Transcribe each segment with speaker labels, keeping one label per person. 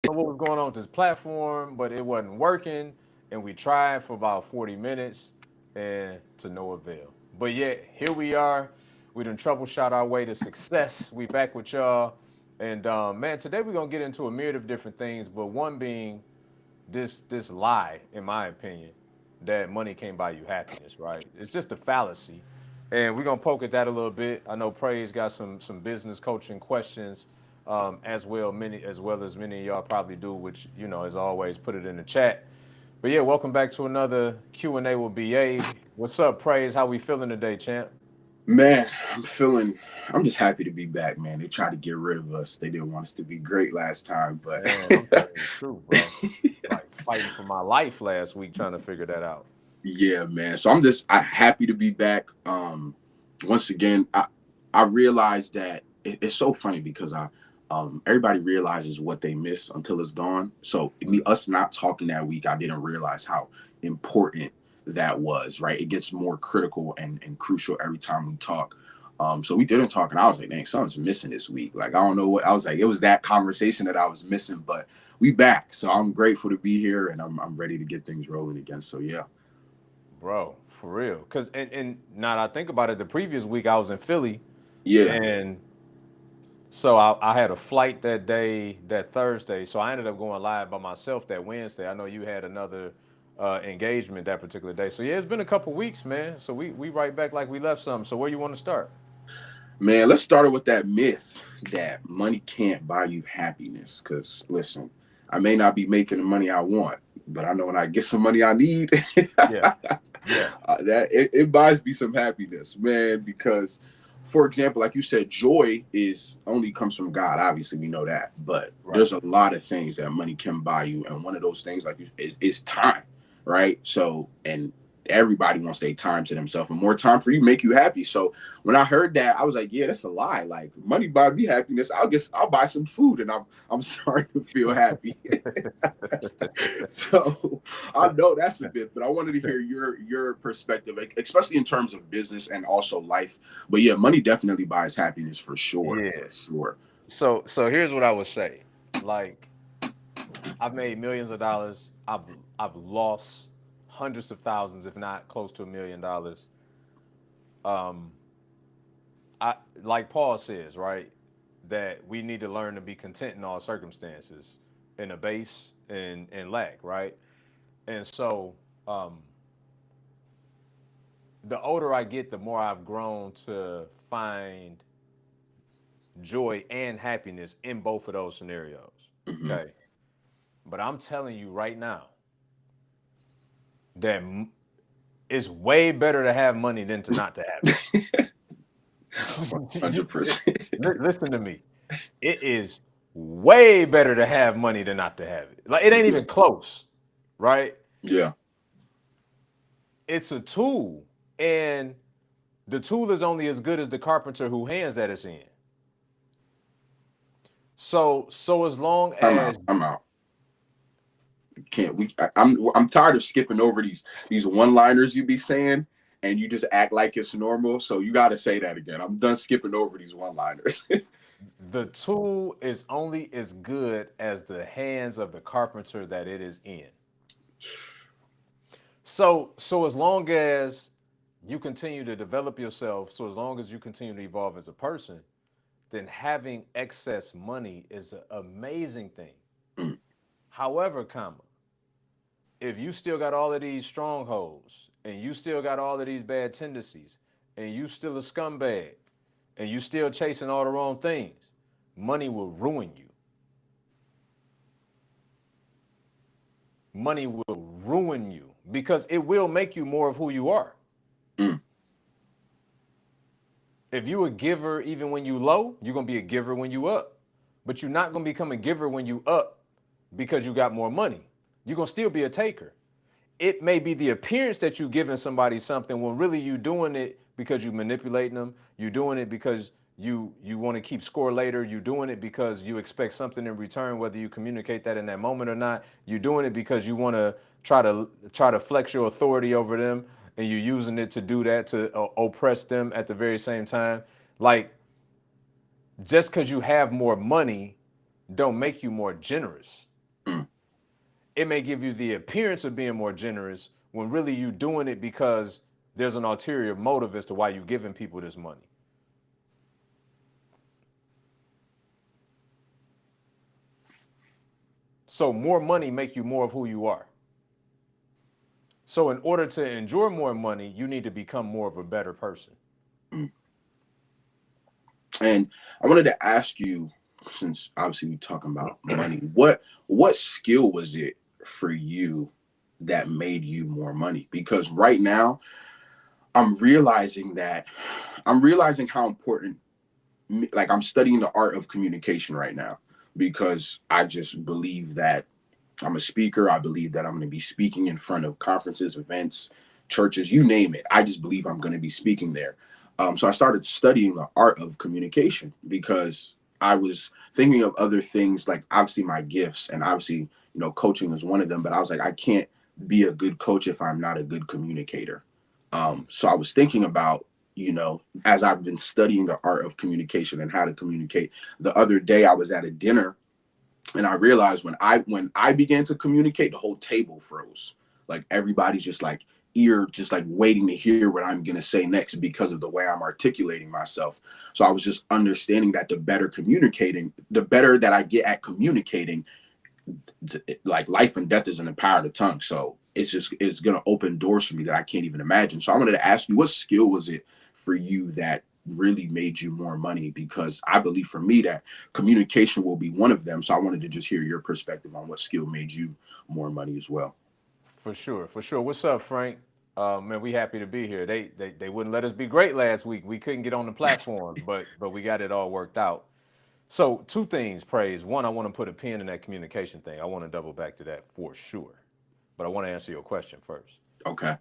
Speaker 1: What was going on with this platform, but it wasn't working. And we tried for about 40 minutes and to no avail. But yet, here we are. We done troubleshot our way to success. We back with y'all. And man, today we're going to get into a myriad of different things, but one being this lie, in my opinion, that money can't buy you happiness, right? It's just a fallacy. And we're gonna poke at that a little bit. I know Praise got some business coaching questions as well as many of y'all probably do, which as always, put it in the chat. But yeah, welcome back to another Q&A with BA. What's up, Praise? How we feeling today, champ?
Speaker 2: Man, I'm just happy to be back, man. They tried to get rid of us. They didn't want us to be great last time, but
Speaker 1: Man, I'm telling you the truth, bro. Like fighting for my life last week trying to figure that out.
Speaker 2: yeah, man. So I happy to be back. Once again, I realized that it's so funny because everybody realizes what they miss until it's gone. So us not talking that week, I didn't realize how important that was. Right, it gets more critical and crucial every time we talk. So we didn't talk, and I was like, "Dang, something's missing this week." Like I don't know what I was like. It was that conversation that I was missing, but we back. So I'm grateful to be here, and I'm ready to get things rolling again. So yeah.
Speaker 1: Bro, for real. Cause and now that I think about it, the previous week I was in Philly,
Speaker 2: Yeah.
Speaker 1: and so I had a flight that day, that Thursday. So I ended up going live by myself that Wednesday. I know you had another engagement that particular day. So yeah, it's been a couple weeks, man. So we right back like we left something. So where you want to start?
Speaker 2: Man, let's start it with that myth that money can't buy you happiness. Because listen, I may not be making the money I want, but I know when I get some money I need,
Speaker 1: Yeah, yeah,
Speaker 2: it buys me some happiness, man. Because, for example, like you said, joy is only comes from God. Obviously, we know that, but
Speaker 1: right.
Speaker 2: there's a lot of things that money can buy you, and one of those things, like you, is time, right? So, and everybody wants their time to themselves, and more time for you make you happy. So when I heard that, I was like, yeah, that's a lie. Like money buy me happiness. I'll buy some food and I'm starting to feel happy. So I know that's a myth, but I wanted to hear your perspective, like, especially in terms of business and also life. But yeah, money definitely buys happiness for sure,
Speaker 1: Yeah.
Speaker 2: for sure.
Speaker 1: So here's what I would say. Like I've made millions of dollars. I've lost hundreds of thousands, if not close to $1 million. Um, I like Paul says, right, that we need to learn to be content in all circumstances, in abase and lack, right? And so the older I get, the more I've grown to find joy and happiness in both of those scenarios.
Speaker 2: Hmm.
Speaker 1: Okay. But I'm telling you right now that it's way better to have money than to not to have it.
Speaker 2: 100%.
Speaker 1: Listen to me. It is way better to have money than not to have it. Like it ain't even close, right?
Speaker 2: Yeah.
Speaker 1: It's a tool, and the tool is only as good as the carpenter who hands that it's in. So as long
Speaker 2: I'm out.
Speaker 1: as
Speaker 2: I'm out. Can't we? I'm tired of skipping over these one liners you be saying, and you just act like it's normal. So you got to say that again. I'm done skipping over these one liners.
Speaker 1: the tool is only as good as the hands of the carpenter that it is in. So as long as you continue to develop yourself, so as long as you continue to evolve as a person, then having excess money is an amazing thing.
Speaker 2: Mm,
Speaker 1: However, comma, if you still got all of these strongholds and you still got all of these bad tendencies and you still a scumbag and you still chasing all the wrong things, money will ruin you. Money will ruin you because it will make you more of who you are.
Speaker 2: mm,
Speaker 1: If you a giver even when you low, you're gonna be a giver when you up. But you're not gonna become a giver when you up because you got more money. You're gonna still be a taker. It may be the appearance that you giving somebody something when really you doing it because you manipulating them. You doing it because you want to keep score later. You doing it because you expect something in return, whether you communicate that in that moment or not. You doing it because you want to try to flex your authority over them, and you're using it to do that to oppress them at the very same time. Like just because you have more money, don't make you more generous. it may give you the appearance of being more generous when really you doing it because there's an ulterior motive as to why you're giving people this money. So more money make you more of who you are. So in order to enjoy more money, you need to become more of a better person.
Speaker 2: And I wanted to ask you, since obviously we're talking about money, what skill was it for you that made you more money? Because right now I'm realizing how important, like, I'm studying the art of communication right now, because I just believe that I'm a speaker. I believe that I'm going to be speaking in front of conferences, events, churches, you name it. I just believe I'm going to be speaking there. So I started studying the art of communication because I was thinking of other things, like obviously my gifts, and obviously, coaching is one of them. But I was like, I can't be a good coach if I'm not a good communicator. So I was thinking about, as I've been studying the art of communication and how to communicate. The other day I was at a dinner, and I realized when I began to communicate, the whole table froze. Like, everybody's just like just like waiting to hear what I'm gonna say next because of the way I'm articulating myself. So I was just understanding that the better that I get at communicating, like, life and death is in the power of the tongue. So it's gonna open doors for me that I can't even imagine. So I wanted to ask you, what skill was it for you that really made you more money? Because I believe for me that communication will be one of them. So I wanted to just hear your perspective on what skill made you more money as well.
Speaker 1: For sure, for sure. What's up, Frank? Man, we happy to be here. They wouldn't let us be great last week. We couldn't get on the platform, but we got it all worked out. So two things, Praise. One, I want to put a pin in that communication thing. I want to double back to that for sure. But I want to answer your question first.
Speaker 2: Okay.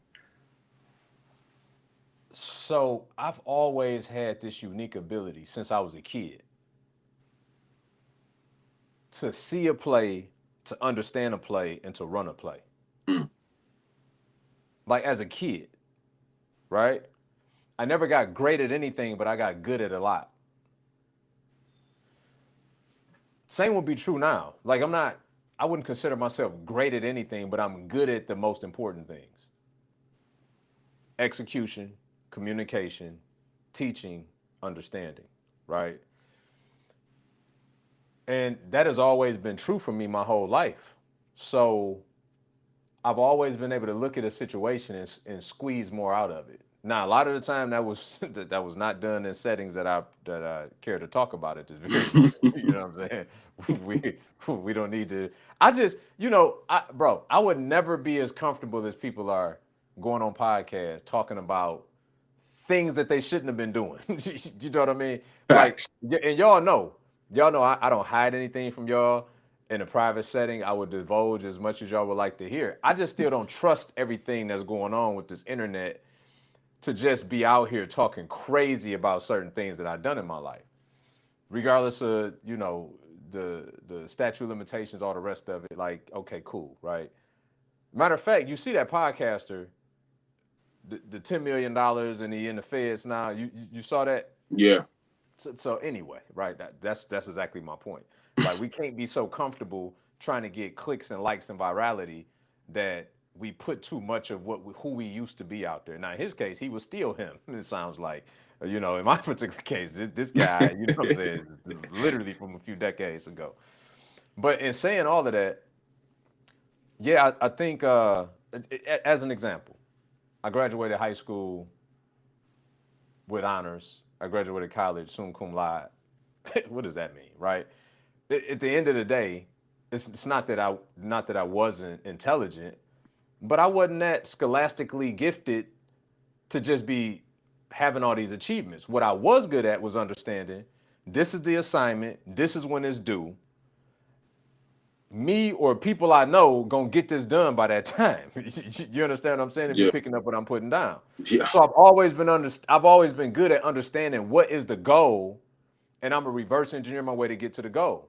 Speaker 1: So I've always had this unique ability since I was a kid to see a play, to understand a play, and to run a play.
Speaker 2: Mm.
Speaker 1: Like, as a kid, right? I never got great at anything, but I got good at a lot. Same would be true now. Like, I wouldn't consider myself great at anything, but I'm good at the most important things: execution, communication, teaching, understanding, right? And that has always been true for me my whole life. So I've always been able to look at a situation and squeeze more out of it. Now, a lot of the time that was that was not done in settings that I care to talk about at this very moment. You know what I'm saying? We don't need to. I just, bro, I would never be as comfortable as people are going on podcasts talking about things that they shouldn't have been doing. You know what I mean? Like,
Speaker 2: Facts.
Speaker 1: and y'all know I don't hide anything from y'all. In a private setting, I would divulge as much as y'all would like to hear. I just still don't trust everything that's going on with this internet to just be out here talking crazy about certain things that I've done in my life, regardless of, the statute of limitations, all the rest of it. Like, okay, cool, right? Matter of fact, you see that podcaster, the $10 million, and he in the feds now. You saw that?
Speaker 2: Yeah.
Speaker 1: So anyway, right? That's exactly my point. Like, we can't be so comfortable trying to get clicks and likes and virality that we put too much of who we used to be out there. Now, in his case, he was still him. It sounds like, in my particular case, this guy, you know what I'm saying, literally from a few decades ago. But in saying all of that, yeah, I think, as an example, I graduated high school with honors. I graduated college summa cum laude. What does that mean, right? At the end of the day, it's not that I wasn't intelligent, but I wasn't that scholastically gifted to just be having all these achievements. What I was good at was understanding this is the assignment, this is when it's due. Me or people I know gonna get this done by that time. You understand what I'm saying? If you're
Speaker 2: Yeah.
Speaker 1: picking up what I'm putting down.
Speaker 2: Yeah.
Speaker 1: So I've always been good at understanding what is the goal, and I'm a reverse engineer my way to get to the goal.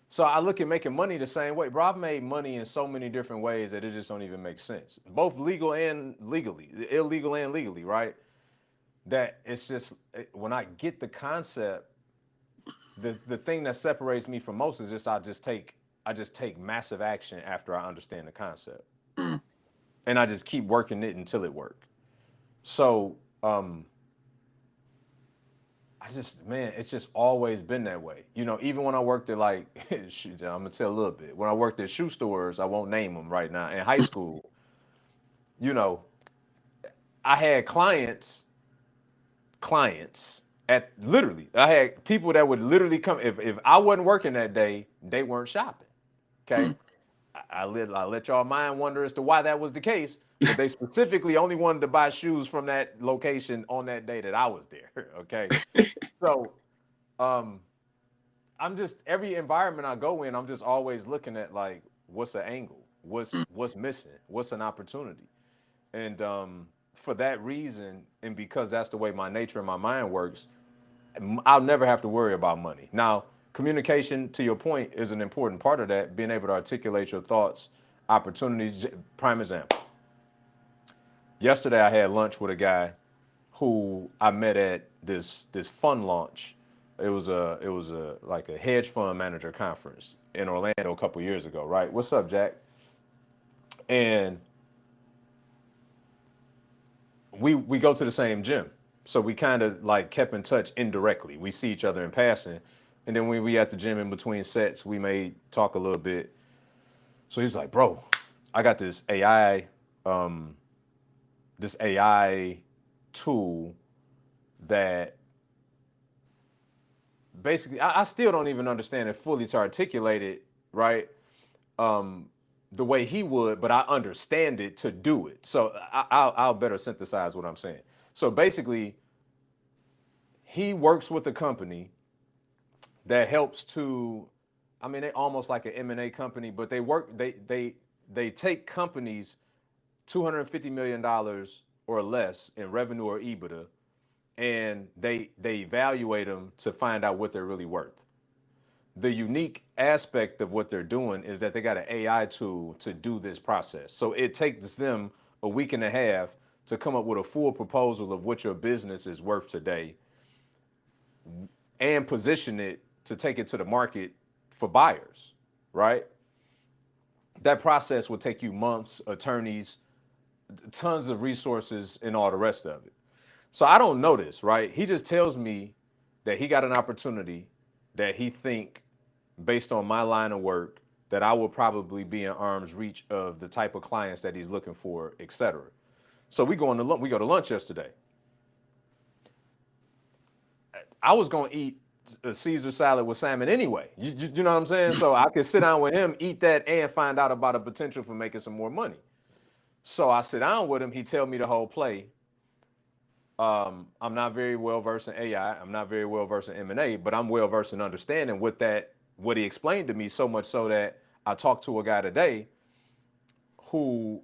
Speaker 1: So I look at making money the same way, bro. I've made money in so many different ways that it just don't even make sense. Both legal and legally, illegal and legally, right? That it's just, when I get the concept, the thing that separates me from most is just I just take I just take massive action after I understand the concept,
Speaker 2: Mm.
Speaker 1: and I just keep working it until it works. So I just, man, it's just always been that way. You know, even when I worked at like, I'm gonna tell a little bit. When I worked at shoe stores, I won't name them right now. In high school, you know, I had clients at literally. I had people that would literally come if I wasn't working that day, they weren't shopping. Okay,
Speaker 2: Mm.
Speaker 1: I let y'all mind wonder as to why that was the case, but they specifically only wanted to buy shoes from that location on that day that I was there. Okay, so um, I'm just every environment I go in, I'm just always looking at like what's the angle,
Speaker 2: Mm.
Speaker 1: what's missing, what's an opportunity, and for that reason, and because that's the way my nature and my mind works, I'll never have to worry about money. Now, communication, to your point, is an important part of that. Being able to articulate your thoughts, opportunities. Prime example. Yesterday, I had lunch with a guy who I met at this fund launch. It was a like a hedge fund manager conference in Orlando a couple years ago. Right? What's up, Jack? And we go to the same gym, so we kind of like kept in touch indirectly. We see each other in passing, and then when we at the gym in between sets, we may talk a little bit. So he's like, "Bro, I got um, this AI tool that basically I still don't even understand it fully to articulate it right um, the way he would, but I understand it to do it. So I'll better synthesize what I'm saying. So basically, he works with a company that helps to, I mean, they almost like an M&A company, but they take companies $250 million or less in revenue or EBITDA, and they evaluate them to find out what they're really worth. The unique aspect of what they're doing is that they got an AI tool to do this process. So it takes them a week and a half to come up with a full proposal of what your business is worth today and position it to take it to the market for buyers, right? That process will take you months, attorneys, tons of resources, and all the rest of it. So I don't know this, right? He just tells me that he got an opportunity that he think, based on my line of work, that I will probably be in arm's reach of the type of clients that he's looking for, et cetera. So we go to lunch yesterday. I was gonna eat a Caesar salad with salmon anyway. You know what I'm saying? So I could sit down with him, eat that, and find out about a potential for making some more money. So I sit down with him. He tell me the whole play. I'm not very well versed in AI. I'm not very well versed in M&A, but I'm well versed in understanding what he explained to me, so much so that I talked to a guy today who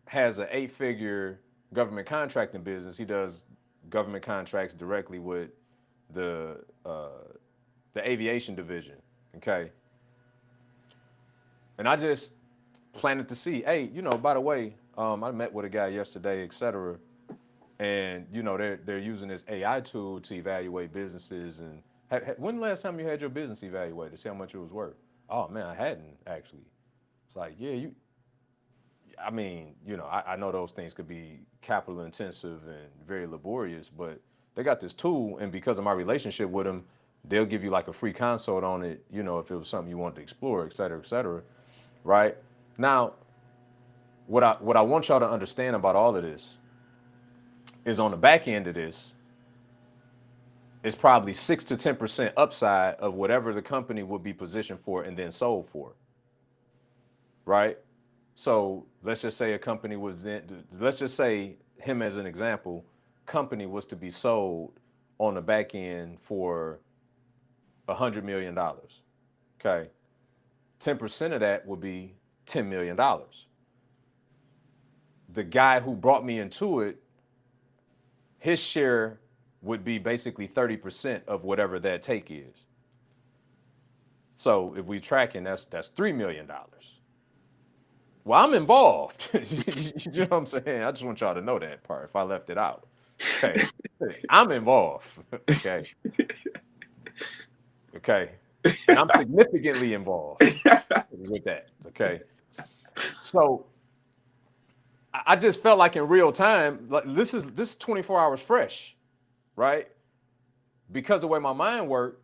Speaker 1: has an 8-figure government contracting business. He does government contracts directly with the uh, the aviation division. Okay, and I just planted to see, hey, by the way, I met with a guy yesterday, et cetera, and they're using this AI tool to evaluate businesses. And when the last time you had your business evaluated to see how much it was worth? Oh man, I hadn't actually. It's like, yeah, I mean, I know those things could be capital intensive and very laborious, but they got this tool, and because of my relationship with them, they'll give you like a free consult on it, if it was something you wanted to explore, et cetera, right? Now, what I want y'all to understand about all of this is on the back end of this, it's probably 6 to 10% upside of whatever the company would be positioned for and then sold for, right? So let's just say a company was in, let's just say him as an example, company was to be sold on the back end for $100 million. Okay. 10% of that would be $10 million. The guy who brought me into it, his share would be basically 30% of whatever that take is. So if we tracking, that's $3 million. Well, I'm involved. You know what I'm saying? I just want y'all to know that part if I left it out. Okay. I'm involved. Okay. Okay. and I'm significantly involved with that. Okay, so I just felt like in real time, like this is 24 hours fresh, right? Because the way my mind worked,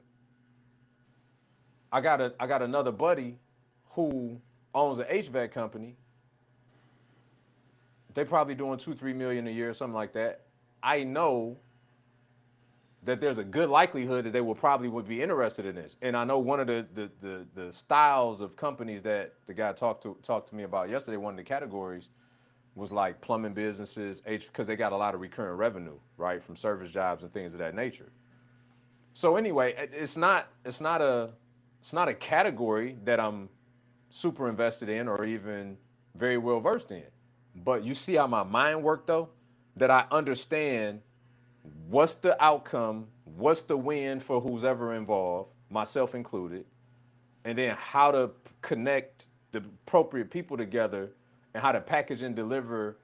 Speaker 1: I got another buddy who owns an HVAC company. They probably doing 2-3 million a year, something like that. I know that there's a good likelihood that they will probably would be interested in this. And I know one of the styles of companies that the guy talked to me about yesterday, one of the categories was like plumbing businesses, because they got a lot of recurring revenue, right, from service jobs and things of that nature. So anyway, it's not a category that I'm super invested in or even very well versed in. But you see how my mind worked though, that I understand what's the outcome, what's the win for who's ever involved, myself included, and then how to connect the appropriate people together and how to package and deliver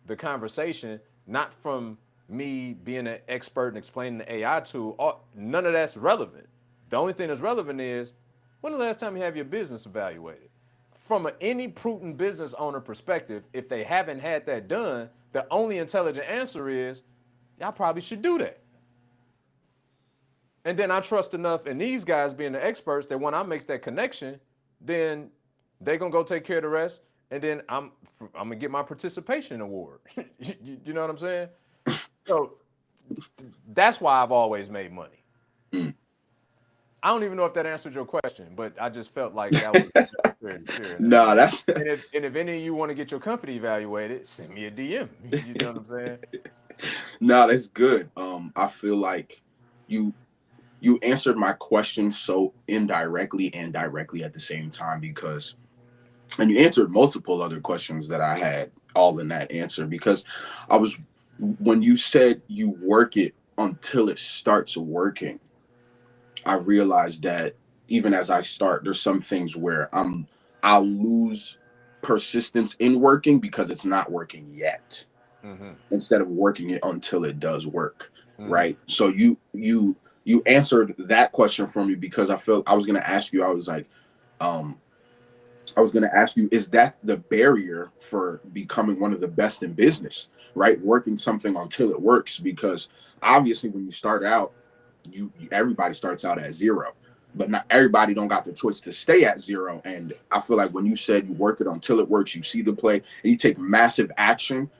Speaker 1: the conversation, not from me being an expert and explaining the AI tool. None of that's relevant. The only thing that's relevant is when the last time you have your business evaluated? From any prudent business owner perspective, if they haven't had that done, the only intelligent answer is y'all probably should do that. And then I trust enough in these guys being the experts that when I make that connection, then they're gonna go take care of the rest, and then I'm gonna get my participation award. You know what I'm saying? So that's why I've always made money.
Speaker 2: Mm.
Speaker 1: I don't even know if that answered your question, but I just felt like that was necessary to share that.
Speaker 2: No, that's
Speaker 1: And if any of you want to get your company evaluated, send me a DM. You know what I'm saying?
Speaker 2: no, that's good. I feel like you answered my question so indirectly and directly at the same time, because and you answered multiple other questions that I had all in that answer, because I was when you said you work it until it starts working, I realized that even as I start, there's some things where I'll lose persistence in working because it's not working yet,
Speaker 1: Mm-hmm.
Speaker 2: instead of working it until it does work.
Speaker 1: Mm-hmm.
Speaker 2: Right. So you answered that question for me, because I felt I was gonna ask you, um I was going to ask you, is that the barrier for becoming one of the best in business, right? Working something until it works, because obviously when you start out, everybody starts out at zero, but not everybody don't got the choice to stay at zero. And I feel like when you said you work it until it works, you see the play and you take massive action.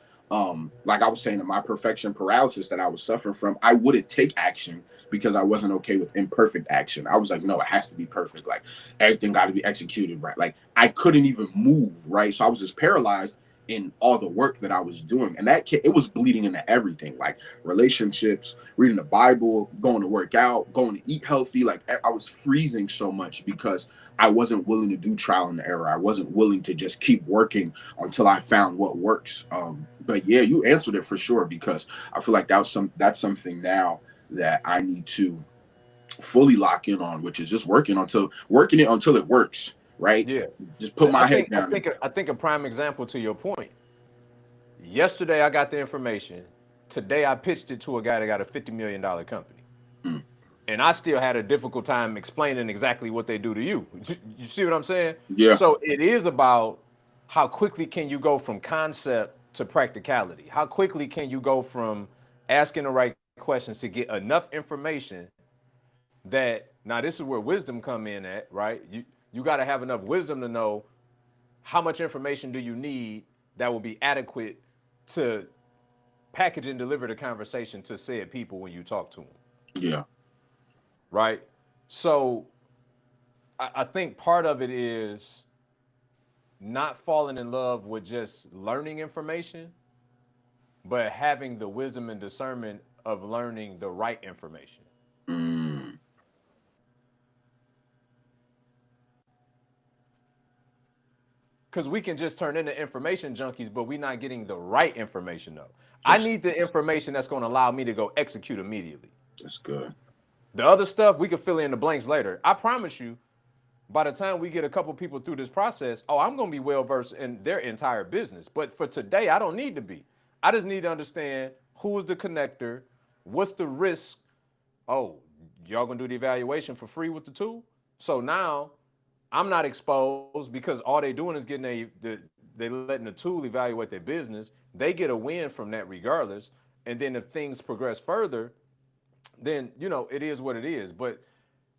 Speaker 2: Like I was saying, in my perfection paralysis that I was suffering from, I wouldn't take action because I wasn't okay with imperfect action. I was like, no, it has to be perfect. Like everything got to be executed right. Like I couldn't even move right. So I was just paralyzed in all the work that I was doing, and it was bleeding into everything, like relationships, reading the Bible, going to work out, going to eat healthy. Like I was freezing so much because I wasn't willing to do trial and error. I wasn't willing to just keep working until I found what works. But yeah, you answered it for sure, because I feel like that's something now that I need to fully lock in on, which is just working it until it works. Right?
Speaker 1: Yeah.
Speaker 2: Just put
Speaker 1: So
Speaker 2: my head down.
Speaker 1: I think a prime example to your point. Yesterday I got the information. Today I pitched it to a guy that got a $50 million company.
Speaker 2: Mm.
Speaker 1: And I still had a difficult time explaining exactly what they do to you. You see what I'm saying?
Speaker 2: Yeah.
Speaker 1: So it is about how quickly can you go from concept to practicality? How quickly can you go from asking the right questions to get enough information that, now this is where wisdom come in at, right? You got to have enough wisdom to know how much information do you need that will be adequate to package and deliver the conversation to said people when you talk to them.
Speaker 2: Yeah.
Speaker 1: Right. So I think part of it is not falling in love with just learning information, but having the wisdom and discernment of learning the right information.
Speaker 2: Mm.
Speaker 1: Because we can just turn into information junkies, but we're not getting the right information though. I need the information that's going to allow me to go execute immediately.
Speaker 2: That's good.
Speaker 1: The other stuff we can fill in the blanks later. I promise you, by the time we get a couple people through this process, I'm going to be well versed in their entire business. But for today, I don't need to be. I just need to understand who is the connector, what's the risk. Oh, y'all going to do the evaluation for free with the tool? So now I'm not exposed because all they doing is getting they letting the tool evaluate their business. They get a win from that regardless. And then if things progress further, then it is what it is. But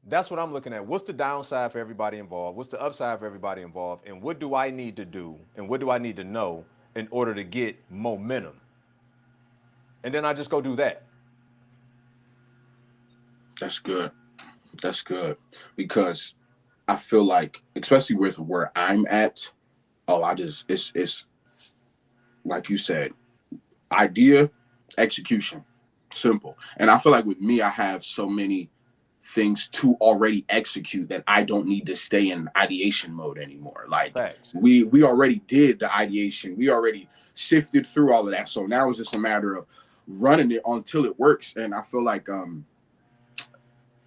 Speaker 1: that's what I'm looking at. What's the downside for everybody involved? What's the upside for everybody involved? And what do I need to do? And what do I need to know in order to get momentum? And then I just go do that.
Speaker 2: That's good. That's good. Because I feel like, especially with where I'm at, it's like you said, idea, execution, simple. And I feel like with me, I have so many things to already execute that I don't need to stay in ideation mode anymore. Like
Speaker 1: Thanks.
Speaker 2: we already did the ideation. We already sifted through all of that. So now it's just a matter of running it until it works. And I feel like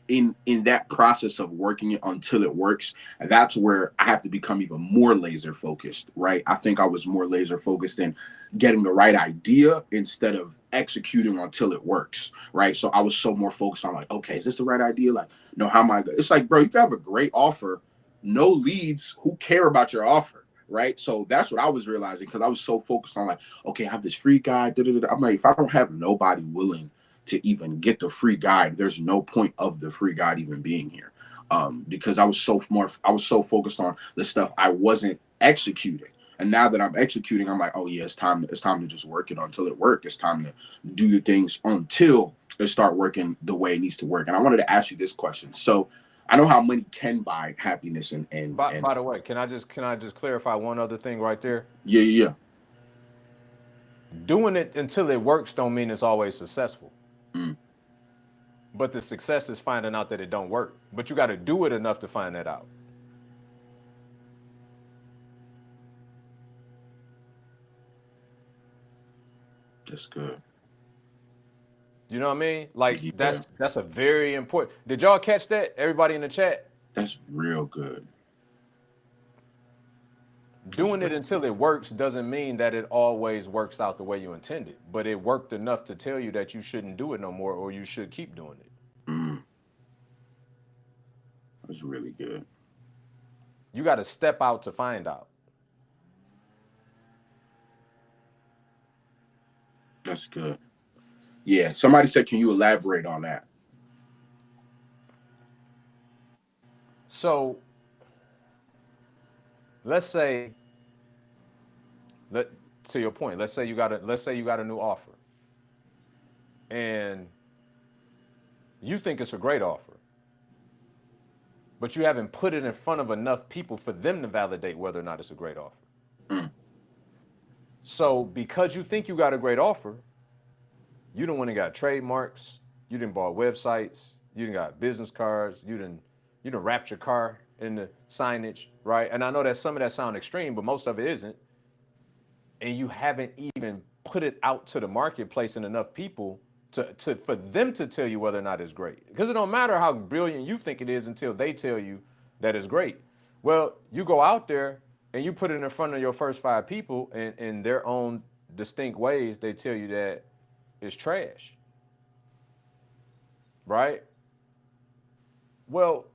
Speaker 2: in that process of working it until it works, that's where I have to become even more laser focused, right? I think I was more laser focused in getting the right idea instead of executing until it works, right? So I was so more focused on like, okay, is this the right idea? Like, no, how am I? It's like, bro, you can have a great offer, no leads, who care about your offer, right? So that's what I was realizing because I was so focused on like, okay, I have this free guide. I'm like, if I don't have nobody willing to even get the free guide, there's no point of the free guide even being here. Because I was so focused on the stuff I wasn't executing. And now that I'm executing, I'm like, oh yeah, it's time to just work it until it works. It's time to do the things until it start working the way it needs to work. And I wanted to ask you this question. So I know how money can buy happiness and
Speaker 1: By the way, can I just clarify one other thing right there?
Speaker 2: yeah.
Speaker 1: Doing it until it works don't mean it's always successful.
Speaker 2: Mm,
Speaker 1: But the success is finding out that it don't work. But you got to do it enough to find that out.
Speaker 2: that's good.
Speaker 1: You know what I mean? Like
Speaker 2: Yeah,
Speaker 1: that's a very important. Did y'all catch that? Everybody in the chat?
Speaker 2: that's real good. That's
Speaker 1: Doing it
Speaker 2: real.
Speaker 1: until it works doesn't mean that it always works out the way you intended, but it worked enough to tell you that you shouldn't do it no more or you should keep doing it.
Speaker 2: Mm, that's really good.
Speaker 1: You got to step out to find out.
Speaker 2: That's good. Yeah. Somebody said, can you elaborate on that?
Speaker 1: So let's say, let to your point, let's say you got a new offer and you think it's a great offer, but you haven't put it in front of enough people for them to validate whether or not it's a great offer.
Speaker 2: Mm,
Speaker 1: So because you think you got a great offer, you done went and got trademarks, you done bought websites, you done got business cards, you done wrapped your car in the signage, right? And I know that some of that sound extreme, but most of it isn't. And you haven't even put it out to the marketplace and enough people to for them to tell you whether or not it's great. Because it don't matter how brilliant you think it is until they tell you that it's great. Well, you go out there and you put it in front of your first 5 people, and in their own distinct ways, they tell you that it's trash. Right? Well,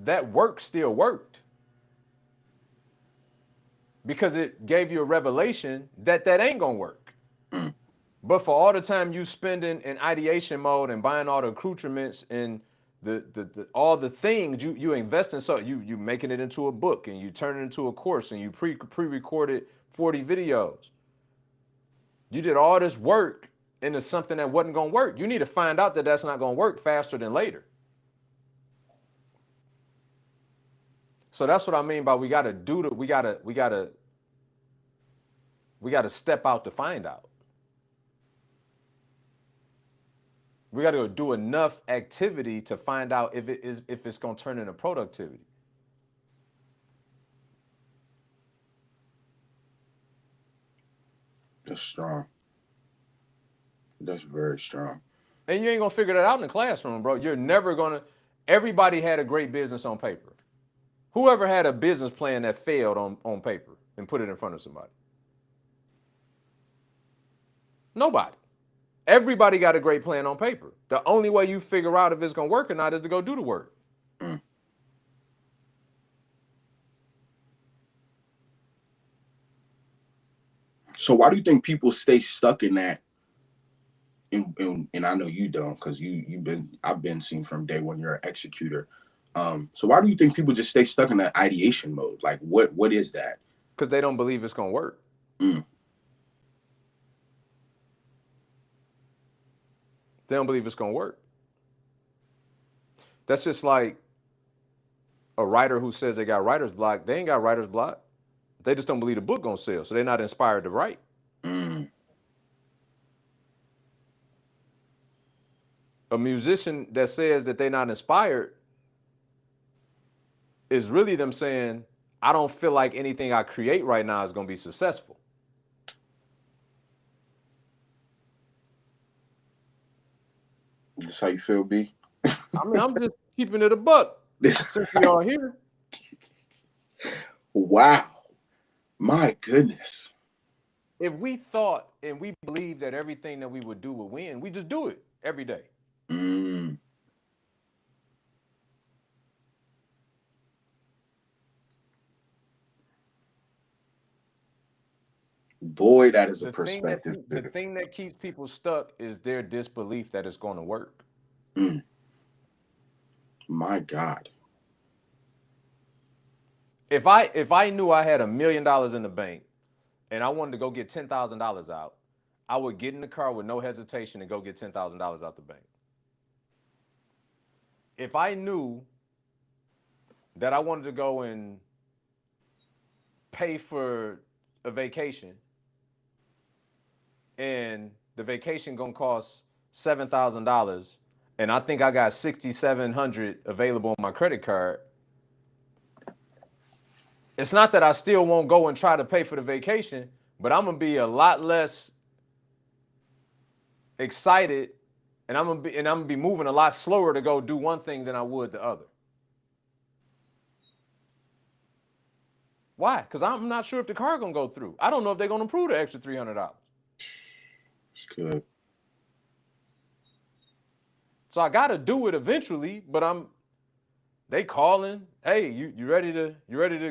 Speaker 1: that work still worked because it gave you a revelation that ain't gonna work.
Speaker 2: mm,
Speaker 1: But for all the time you spending in ideation mode and buying all the accoutrements and the all the things you invest in, so you making it into a book and you turn it into a course and you pre-recorded 40 videos. You did all this work into something that wasn't gonna work. You need to find out that that's not gonna work faster than later. So that's what I mean by we gotta step out to find out. We got to go do enough activity to find out if it's going to turn into productivity.
Speaker 2: that's strong. That's very strong.
Speaker 1: And you ain't going to figure that out in the classroom, bro. You're never going to. Everybody had a great business on paper. Whoever had a business plan that failed on paper and put it in front of somebody? Nobody. Everybody got a great plan on paper. The only way you figure out if it's going to work or not is to go do the work.
Speaker 2: So why do you think people stay stuck in that? And I know you don't, because I've been seen from day one you're an executor. So why do you think people just stay stuck in that ideation mode? Like what is that?
Speaker 1: Because they don't believe it's gonna work.
Speaker 2: Mm.
Speaker 1: They don't believe it's gonna work. That's just like a writer who says they got writer's block. They ain't got writer's block. They just don't believe the book gonna sell, so they're not inspired to write.
Speaker 2: Mm.
Speaker 1: A musician that says that they're not inspired is really them saying, I don't feel like anything I create right now is gonna be successful.
Speaker 2: That's how you feel, B?
Speaker 1: I mean, I'm just keeping it a buck since we are here.
Speaker 2: Wow. My goodness.
Speaker 1: If we thought and we believed that everything that we would do would win, we just do it every day.
Speaker 2: Mm. Boy, that is a perspective.
Speaker 1: The thing that keeps people stuck is their disbelief that it's going to work.
Speaker 2: Mm. My God.
Speaker 1: If I knew I had $1 million in the bank and I wanted to go get $10,000 out, I would get in the car with no hesitation and go get $10,000 out the bank. If I knew that I wanted to go and pay for a vacation and the vacation gonna cost $7,000 and I think I got $6,700 available on my credit card, it's not that I still won't go and try to pay for the vacation, but I'm gonna be a lot less excited, and I'm gonna be moving a lot slower to go do one thing than I would the other. Why? Because I'm not sure if the car gonna go through. I don't know if they're gonna approve the extra $300.
Speaker 2: It's good.
Speaker 1: So I gotta do it eventually, but they calling, hey, you ready to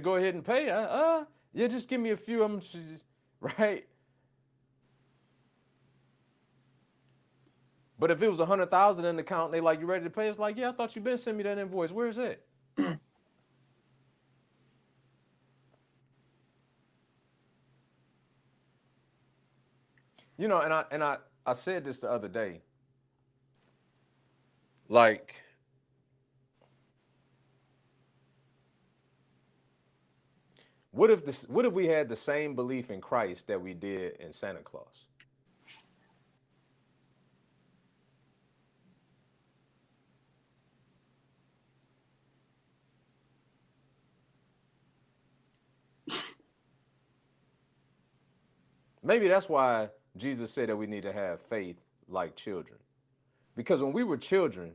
Speaker 1: go ahead and pay? Yeah, just give me a few. I'm just, right. But if it was 100,000 in the account, and they like, you ready to pay? It's like, yeah, I thought you been sending me that invoice. Where's it?
Speaker 2: Mm.
Speaker 1: You know, and I said this the other day. Like, what if we had the same belief in Christ that we did in Santa Claus? Maybe that's why Jesus said that we need to have faith like children. Because when we were children,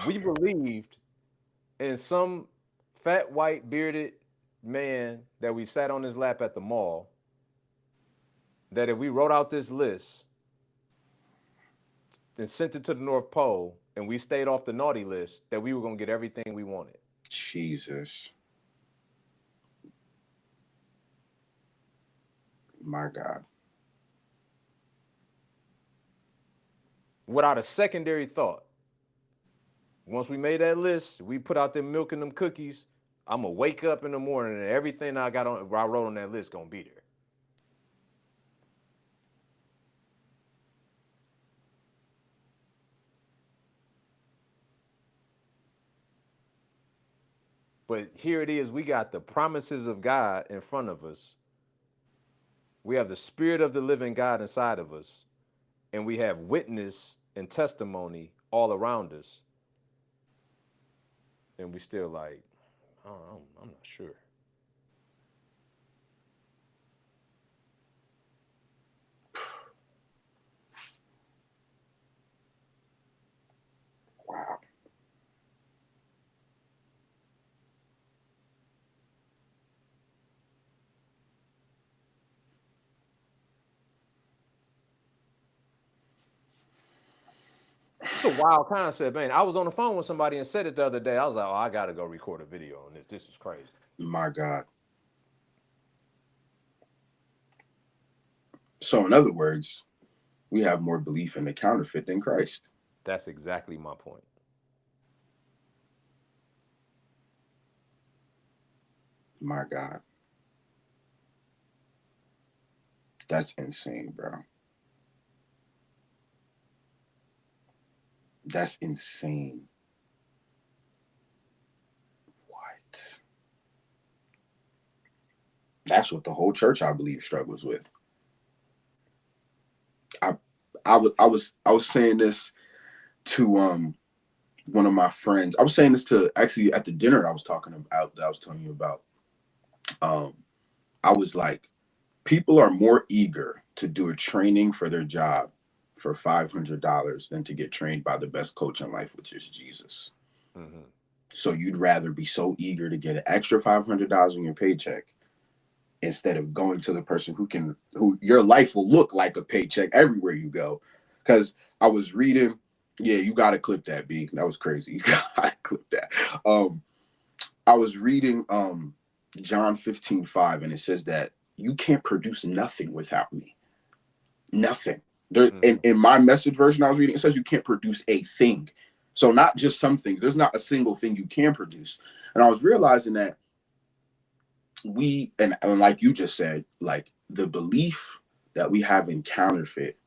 Speaker 1: we believed in some fat, white, bearded man that we sat on his lap at the mall, that if we wrote out this list and sent it to the North Pole and we stayed off the naughty list, that we were going to get everything we wanted.
Speaker 2: Jesus. My God.
Speaker 1: Without a secondary thought. Once we made that list, we put out them milk and them cookies. I'm gonna wake up in the morning and everything I wrote on that list gonna be there. But here it is, we got the promises of God in front of us. We have the spirit of the living God inside of us, and we have witness and testimony all around us. And we still like, oh, I'm not sure.
Speaker 2: Wow.
Speaker 1: It's a wild concept, man. I was on the phone with somebody and said it the other day. I was like, oh, I gotta go record a video on this. This is crazy.
Speaker 2: My God. So in other words, we have more belief in the counterfeit than Christ.
Speaker 1: That's exactly my point.
Speaker 2: My God, that's insane, bro. That's insane. What? That's what the whole church, I believe, struggles with. I I was saying this to one of my friends. I was saying this to actually at the dinner I was talking about that I was telling you about. Um, I was like, people are more eager to do a training for their job for $500 than to get trained by the best coach in life, which is Jesus.
Speaker 1: Hmm.
Speaker 2: So you'd rather be so eager to get an extra $500 in your paycheck instead of going to the person who your life will look like a paycheck everywhere you go. Because I was reading, yeah, you got to clip that, B. That was crazy. You got to clip that. Um, I was reading John 15:5, and it says that you can't produce nothing without me. Nothing. There,
Speaker 1: Hmm.
Speaker 2: in my message version I was reading, it says you can't produce a thing. So not just some things. There's not a single thing you can produce. And I was realizing that and like you just said, like the belief that we have in counterfeit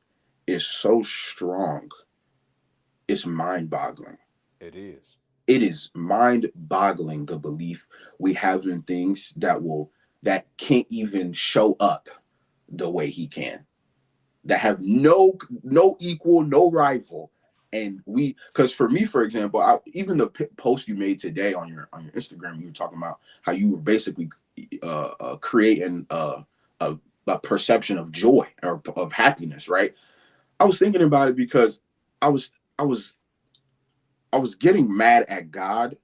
Speaker 2: is so strong, it's mind-boggling.
Speaker 1: It is.
Speaker 2: It is mind-boggling the belief we have in things that can't even show up the way he can, that have no equal, no rival. And because for me, for example, even the post you made today on your Instagram, you were talking about how you were basically creating a, a perception of joy or of happiness, right? I was thinking about it because I was I was I was getting mad at God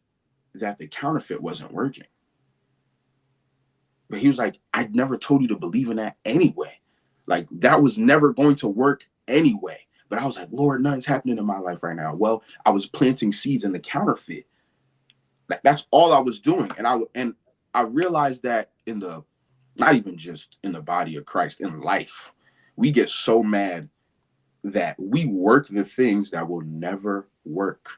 Speaker 2: that the counterfeit wasn't working. But he was like, I never told you to believe in that anyway. Like that was never going to work anyway. But I was like, Lord, nothing's happening in my life right now. Well, I was planting seeds in the counterfeit. That's all I was doing. And I realized that in the not even just in the body of Christ, in life, we get so mad that we work the things that will never work.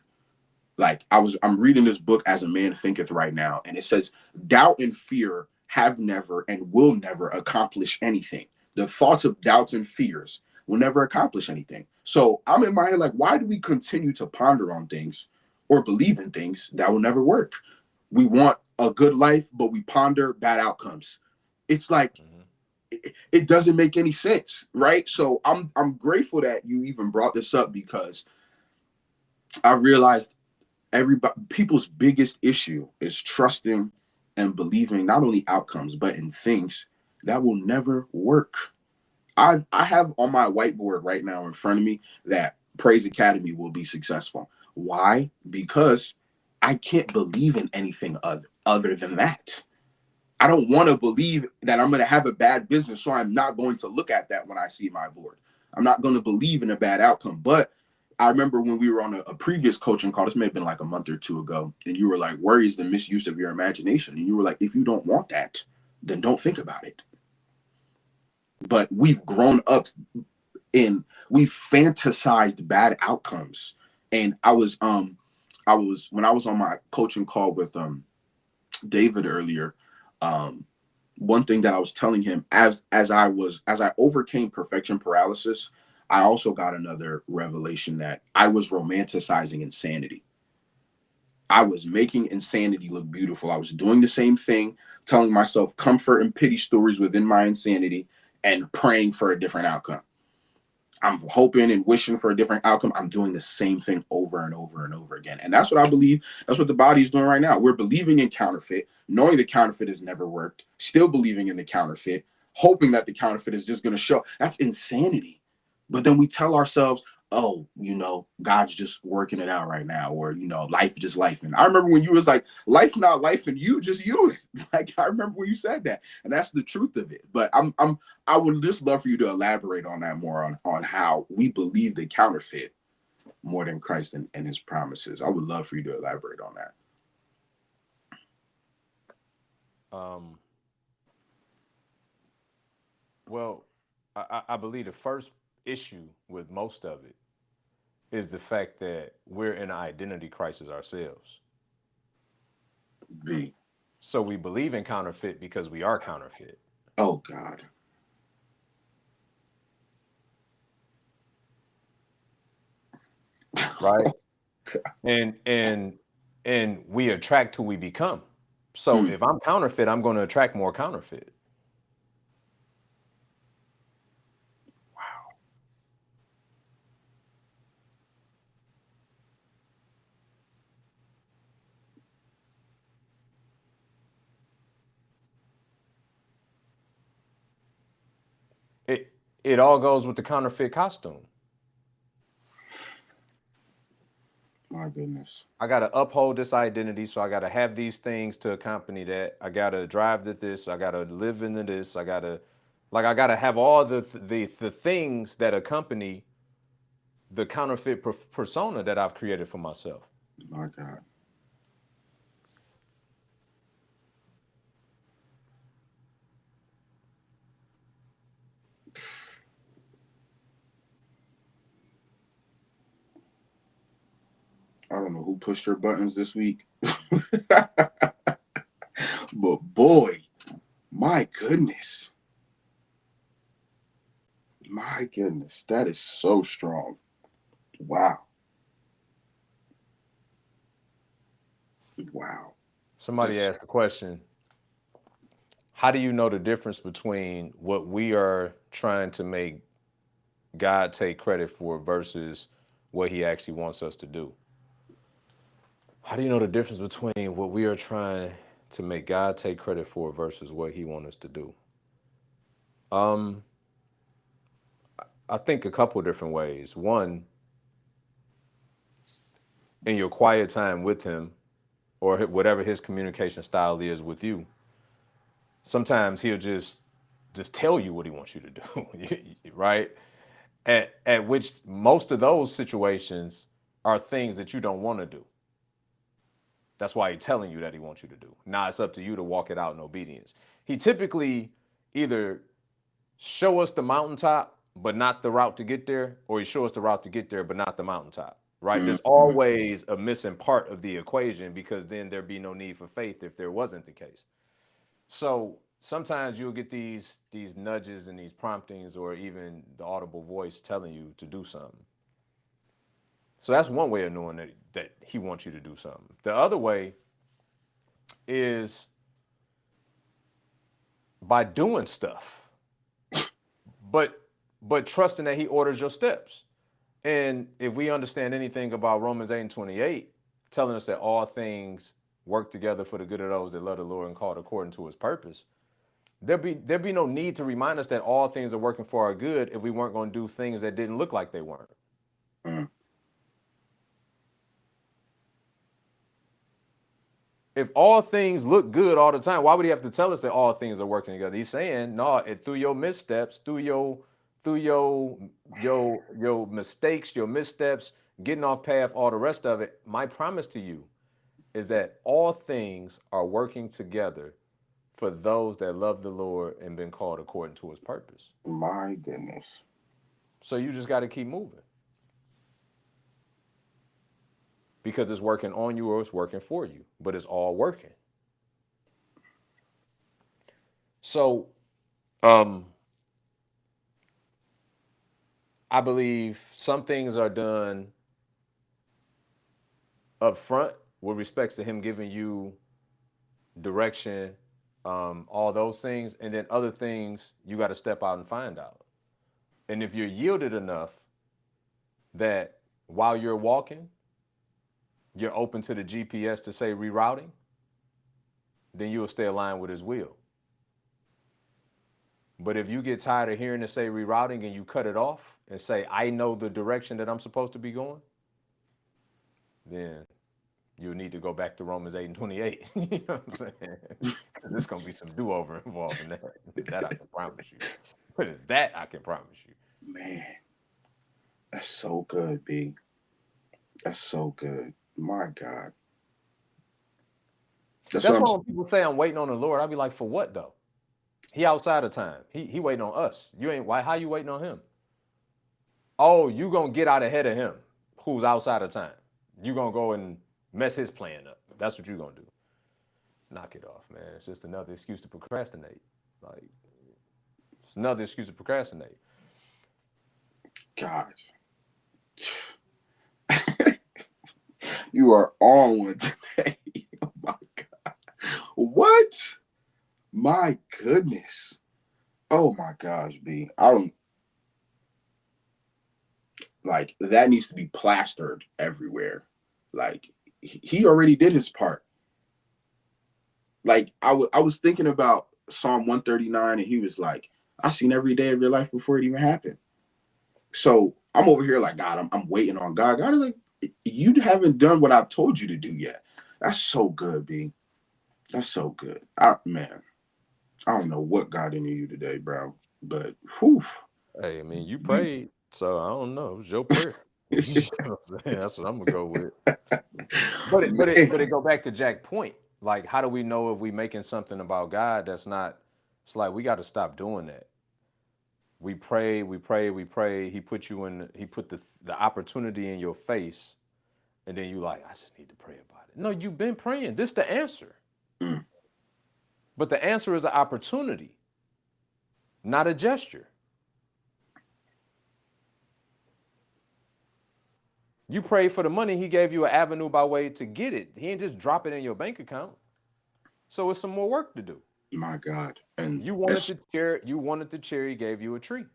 Speaker 2: Like I'm reading this book As a Man Thinketh right now, and it says doubt and fear have never and will never accomplish anything. The thoughts of doubts and fears will never accomplish anything. So I'm in my head like, why do we continue to ponder on things or believe in things that will never work? We want a good life, but we ponder bad outcomes. It's like
Speaker 1: Hmm.
Speaker 2: it doesn't make any sense, right? So I'm grateful that you even brought this up because I realized everybody people's biggest issue is trusting and believing not only outcomes but in things that will never work. I have on my whiteboard right now in front of me that Praise Academy will be successful. Why? Because I can't believe in anything other than that. I don't want to believe that I'm going to have a bad business, so I'm not going to look at that when I see my board. I'm not going to believe in a bad outcome. But I remember when we were on a previous coaching call, this may have been like a month or two ago, and you were like, worry is the misuse of your imagination. And you were like, if you don't want that, then don't think about it. But we've grown up we've fantasized bad outcomes. And I was when I was on my coaching call with David earlier, um, one thing that I was telling him as I overcame perfection paralysis, I also got another revelation that I was romanticizing insanity. I was making insanity look beautiful. I was doing the same thing, telling myself comfort and pity stories within my insanity and praying for a different outcome. I'm hoping and wishing for a different outcome. I'm doing the same thing over and over and over again. And that's what I believe. That's what the body is doing right now. We're believing in counterfeit, knowing the counterfeit has never worked, still believing in the counterfeit, hoping that the counterfeit is just going to show. That's insanity. But then we tell ourselves, oh, God's just working it out right now, or life just life. And I remember when you was like, life not life, and you just you. Like I remember when you said that, and that's the truth of it. But I would just love for you to elaborate on that more on how we believe the counterfeit more than Christ and his promises. I would love for you to elaborate on that.
Speaker 1: Um, well, I believe the first issue with most of it is the fact that we're in an identity crisis ourselves.
Speaker 2: B.
Speaker 1: So we believe in counterfeit because we are counterfeit,
Speaker 2: Oh God.
Speaker 1: right? And and we attract who we become. So
Speaker 2: Mm.
Speaker 1: if I'm counterfeit, I'm going to attract more counterfeit. It it all goes with the counterfeit costume.
Speaker 2: My goodness.
Speaker 1: I got to uphold this identity, so I got to have these things to accompany that. I got to drive to this. I got to live into this. I got to have all the things that accompany the counterfeit persona that I've created for myself.
Speaker 2: My God. I don't know who pushed their buttons this week, but boy, my goodness. My goodness. That is so strong. Wow. Wow.
Speaker 1: Somebody
Speaker 2: That's
Speaker 1: asked the question, how do you know the difference between what we are trying to make God take credit for versus what he actually wants us to do? How do you know the difference between what we are trying to make God take credit for versus what he wants us to do? Um, I think a couple different ways. One, in your quiet time with him or whatever his communication style is with you, sometimes he'll just tell you what he wants you to do, right? At which most of those situations are things that you don't want to do. That's why he's telling you that he wants you to do. Now it's up to you to walk it out in obedience. He typically either show us the mountaintop, but not the route to get there, or he show us the route to get there, but not the mountaintop. Right? There's
Speaker 2: mm-hmm.
Speaker 1: always a missing part of the equation because then there'd be no need for faith if there wasn't the case. So sometimes you'll get these nudges and these promptings, or even the audible voice telling you to do something. So that's one way of knowing that he wants you to do something. The other way is by doing stuff, but but trusting that he orders your steps. And if we understand anything about Romans 8 and 28, telling us that all things work together for the good of those that love the Lord and called according to his purpose, there'd be no need to remind us that all things are working for our good if we weren't going to do things that didn't look like they weren't.
Speaker 2: Mm.
Speaker 1: If all things look good all the time, why would he have to tell us that all things are working together? He's saying, no, through your missteps, through your mistakes, your missteps, getting off path, all the rest of it, my promise to you is that all things are working together for those that love the Lord and been called according to his purpose.
Speaker 2: My goodness.
Speaker 1: So you just got to keep moving because it's working on you or it's working for you, but it's all working. So, um, I believe some things are done up front with respects to him giving you direction, all those things, and then other things you got to step out and find out. And if you're yielded enough that while you're walking, you're open to the GPS to say rerouting, then you'll stay aligned with his will. But if you get tired of hearing it say rerouting and you cut it off and say, I know the direction that I'm supposed to be going, then you'll need to go back to Romans 8 and 28. You know what I'm saying? Because there's going to be some do over involved in that. That I can promise you. That I can promise you.
Speaker 2: Man, that's so good, B. That's so good. My God. That's what
Speaker 1: That's
Speaker 2: I'm
Speaker 1: why when people say I'm waiting on the Lord, I'll be like, for what though? He outside of time. He waiting on us. You ain't why how you waiting on him? Oh, you gonna get out ahead of him who's outside of time. You gonna go and mess his plan up. That's what you gonna do. Knock it off, man. It's just another excuse to procrastinate. Like it's another excuse to procrastinate.
Speaker 2: God, you are on one today. Oh my God. What? My goodness. Oh my gosh, B. I don't like that needs to be plastered everywhere. Like he already did his part. Like I was thinking about Psalm 139, and he was like, I seen every day of your life before it even happened. So I'm over here like, God, I'm waiting on God. God is like, you haven't done what I've told you to do yet. That's so good, B. That's so good. Man, I don't know what got into you today, bro. But whew.
Speaker 1: Hey, I mean, you prayed, so I don't know. It was your prayer. You know what I'm saying? That's what I'm gonna go with. But it go back to Jack point. Like, how do we know if we making something about God that's not? It's like we got to stop doing that. We pray, we pray, we pray. He put you in. He put the opportunity in your face, and then you like, I just need to pray about it. No, you've been praying. This the answer.
Speaker 2: Mm.
Speaker 1: But the answer is an opportunity, not a gesture. You prayed for the money, he gave you an avenue by way to get it. He ain't just drop it in your bank account. So it's some more work to do.
Speaker 2: My God. And
Speaker 1: You wanted the chair, he gave you a tree.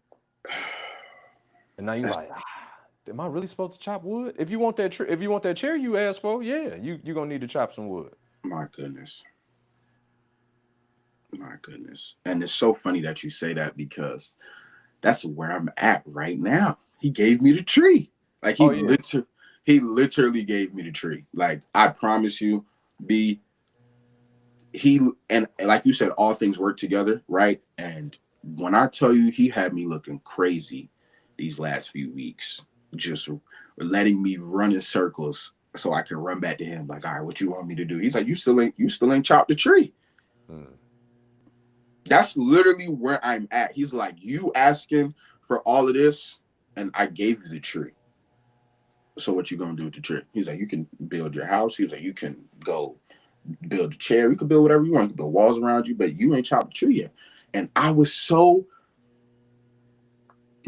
Speaker 1: And now you
Speaker 2: that's
Speaker 1: like, am I really supposed to chop wood? If you want that if you want that chair you asked for, yeah, you're gonna need to chop some wood.
Speaker 2: my goodness. My goodness. And it's so funny that you say that because that's where I'm at right now. He gave me the tree. Like
Speaker 1: Oh yeah.
Speaker 2: he literally gave me the tree. Like I promise you, B, he and like you said, all things work together, right? And when I tell you he had me looking crazy these last few weeks, just letting me run in circles so I can run back to him, like, all right, what you want me to do? He's like, you still ain't chopped the tree.
Speaker 1: Hmm.
Speaker 2: That's literally where I'm at. He's like, you asking for all of this, and I gave you the tree. So what you gonna do with the tree? He's like, you can build your house. He's like, you can go build a chair. You can build whatever you want. You can build walls around you, but you ain't chopped the tree yet. And I was so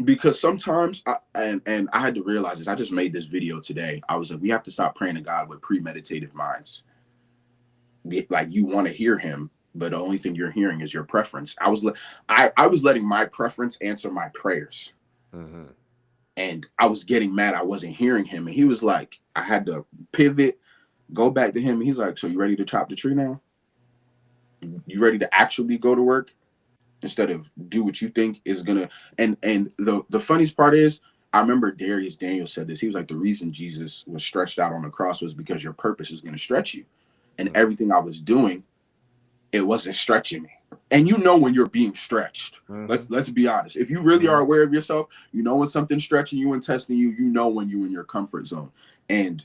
Speaker 2: because sometimes and I had to realize this. I just made this video today. I was like, we have to stop praying to God with premeditative minds. Like you want to hear him, but the only thing you're hearing is your preference. I was letting my preference answer my prayers.
Speaker 1: Mm-hmm.
Speaker 2: And I was getting mad. I wasn't hearing him. And he was like, I had to pivot, go back to him. And he's like, so you ready to chop the tree now? You ready to actually go to work instead of do what you think is gonna and the funniest part is I remember Darius Daniel said this. He was like, the reason Jesus was stretched out on the cross was because your purpose is gonna stretch you. And
Speaker 1: Mm-hmm.
Speaker 2: everything I was doing, it wasn't stretching me. And you know when you're being stretched.
Speaker 1: Mm-hmm.
Speaker 2: Let's be honest. If you really are aware of yourself, you know when something's stretching you and testing you, you know when you're in your comfort zone. And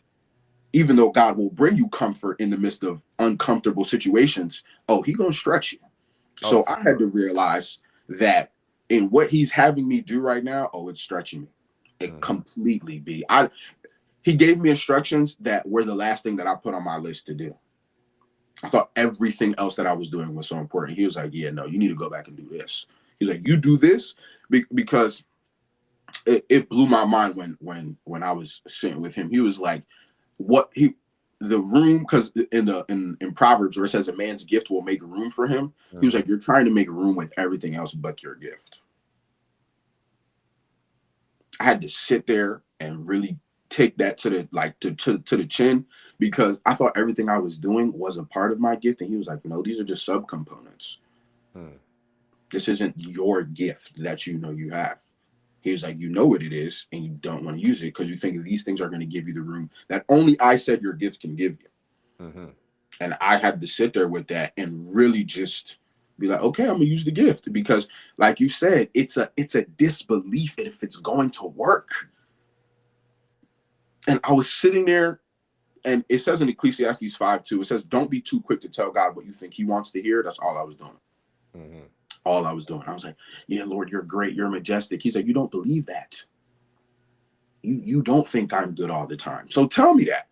Speaker 2: even though God will bring you comfort in the midst of uncomfortable situations, oh, he's gonna stretch you.
Speaker 1: Oh,
Speaker 2: So
Speaker 1: for
Speaker 2: I had
Speaker 1: sure.
Speaker 2: to realize that in what he's having me do right now, oh, it's stretching me. It
Speaker 1: Mm-hmm.
Speaker 2: completely be. He gave me instructions that were the last thing that I put on my list to do. I thought everything else that I was doing was so important. He was like, yeah, no, you need to go back and do this. He's like, you do this because it blew my mind when I was sitting with him. He was like, what he the room because in Proverbs where it says a man's gift will make room for him. He was
Speaker 1: Mm-hmm.
Speaker 2: like, you're trying to make room with everything else but your gift. I had to sit there and really take that to the like to the chin because I thought everything I was doing was a part of my gift, and he was like, no, these are just subcomponents.
Speaker 1: Mm-hmm.
Speaker 2: This isn't your gift that you know you have. He was like, you know what it is, and you don't want to use it because you think these things are going to give you the room that only I said your gift can give you.
Speaker 1: Mm-hmm.
Speaker 2: And I had to sit there with that and really just be like, okay, I'm gonna use the gift because, like you said, it's a disbelief if it's going to work. And I was sitting there, and it says in Ecclesiastes 5:2, it says, don't be too quick to tell God what you think he wants to hear. That's all I was doing.
Speaker 1: Mm-hmm.
Speaker 2: All I was doing. I was like, yeah, Lord, you're great. You're majestic. He's like, you don't believe that. You don't think I'm good all the time. So tell me that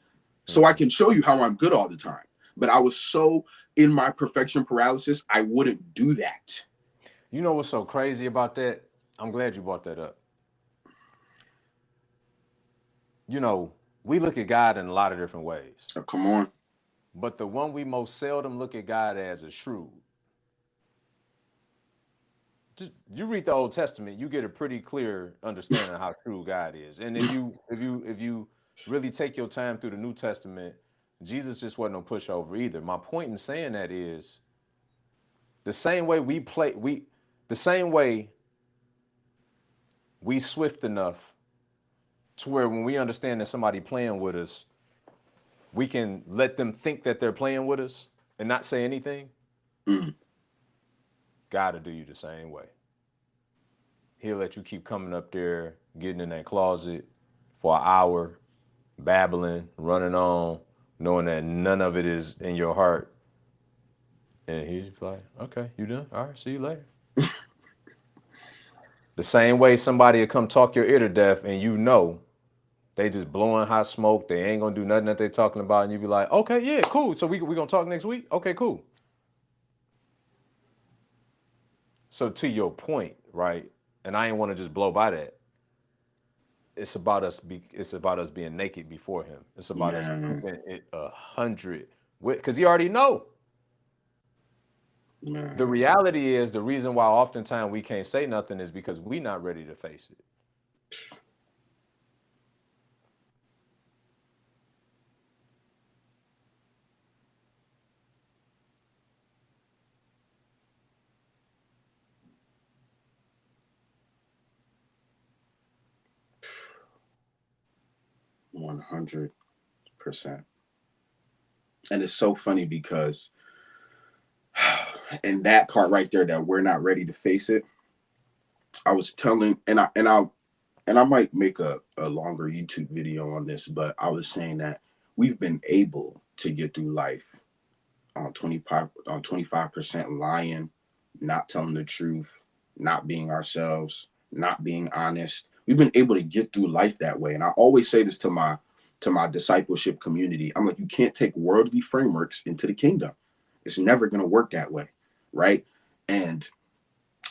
Speaker 2: so I can show you how I'm good all the time. But I was so in my perfection paralysis, I wouldn't do that.
Speaker 1: You know what's so crazy about that? I'm glad you brought that up. You know, we look at God in a lot of different ways,
Speaker 2: So come on.
Speaker 1: but the one we most seldom look at God as is shrewd. Just you read the Old Testament, you get a pretty clear understanding of how true God is. And if you really take your time through the New Testament, Jesus just wasn't no pushover either. My point in saying that is the same way the same way we swift enough to where when we understand that somebody playing with us, we can let them think that they're playing with us and not say anything.
Speaker 2: Mm.
Speaker 1: God will do you the same way. He'll let you keep coming up there, getting in that closet for an hour, babbling, running on, knowing that none of it is in your heart. And he's like, okay, you done? All right, see you later. The same way somebody will come talk your ear to death and you know they just blowing hot smoke, they ain't gonna do nothing that they talking about, and you be like, okay, yeah, cool. So we gonna talk next week? Okay, cool. So to your point, right? And I ain't want to just blow by that. It's about us being naked before him. It's about us
Speaker 2: Man,
Speaker 1: keeping it 100 with, because he already know. The
Speaker 2: man.
Speaker 1: reality is the reason why oftentimes we can't say nothing is because we not ready to face it.
Speaker 2: 100%. And it's so funny because in that part right there that we're not ready to face it, I was telling, and I might make a longer YouTube video on this, but I was saying that we've been able to get through life on 25% lying, not telling the truth, not being ourselves, not being honest. We've been able to get through life that way. And I always say this to my discipleship community. I'm like, you can't take worldly frameworks into the kingdom. It's never going to work that way, right? And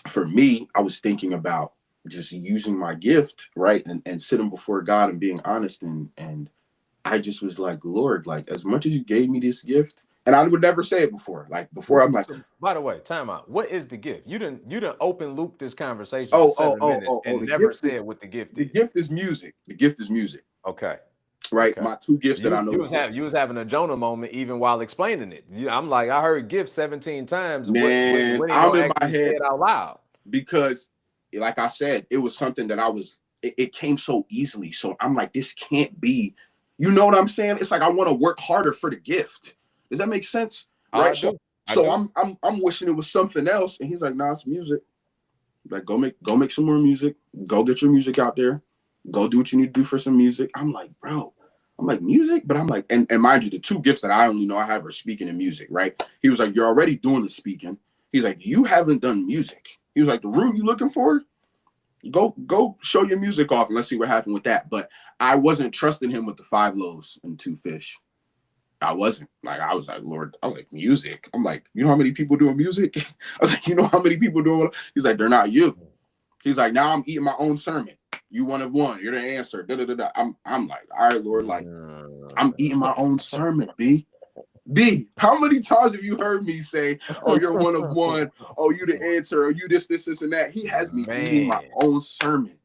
Speaker 2: for me, I was thinking about just using my gift, right? And sitting before God and being honest. And I just was like, Lord, like as much as you gave me this gift, and I would never say it before. Like before, I'm like,
Speaker 1: So, by the way, time out. What is the gift? You didn't open loop this conversation for 7 minutes and never said what the gift
Speaker 2: the
Speaker 1: is.
Speaker 2: gift is music. The gift is music,
Speaker 1: Okay.
Speaker 2: right?
Speaker 1: Okay.
Speaker 2: My two gifts that I know.
Speaker 1: You was having a Jonah moment even while explaining it. I'm like, I heard gift 17 times.
Speaker 2: Man,
Speaker 1: When are you
Speaker 2: I'm
Speaker 1: gonna
Speaker 2: in my
Speaker 1: actually say
Speaker 2: head
Speaker 1: it out loud?
Speaker 2: because, like I said, it was something that it came so easily. So I'm like, this can't be, you know what I'm saying? It's like I want to work harder for the gift. Does that make sense?
Speaker 1: I
Speaker 2: Right.
Speaker 1: do. I
Speaker 2: So
Speaker 1: do.
Speaker 2: I'm wishing it was something else. And he's like, nah, it's music. Like go make some more music. Go get your music out there. Go do what you need to do for some music. I'm like, bro. I'm like, music, but I'm like, and mind you, the two gifts that I only know I have are speaking and music, right? He was like, you're already doing the speaking. He's like, you haven't done music. He was like, the room you looking for, go show your music off and let's see what happened with that. But I wasn't trusting him with the 5 loaves and 2 fish. I wasn't. Like, I was like, Lord, I was like, music. I'm like, you know how many people doing music? I was like, you know how many people doing? He's like, they're not you. He's like, now I'm eating my own sermon. You one of one. You're the answer. Da, da, da, da. I'm like, all right, Lord, like, I'm eating my own sermon, B. B, how many times have you heard me say, oh, you're one of one, oh, you the answer, or you this, and that? He has me eating my
Speaker 1: Man,
Speaker 2: own sermon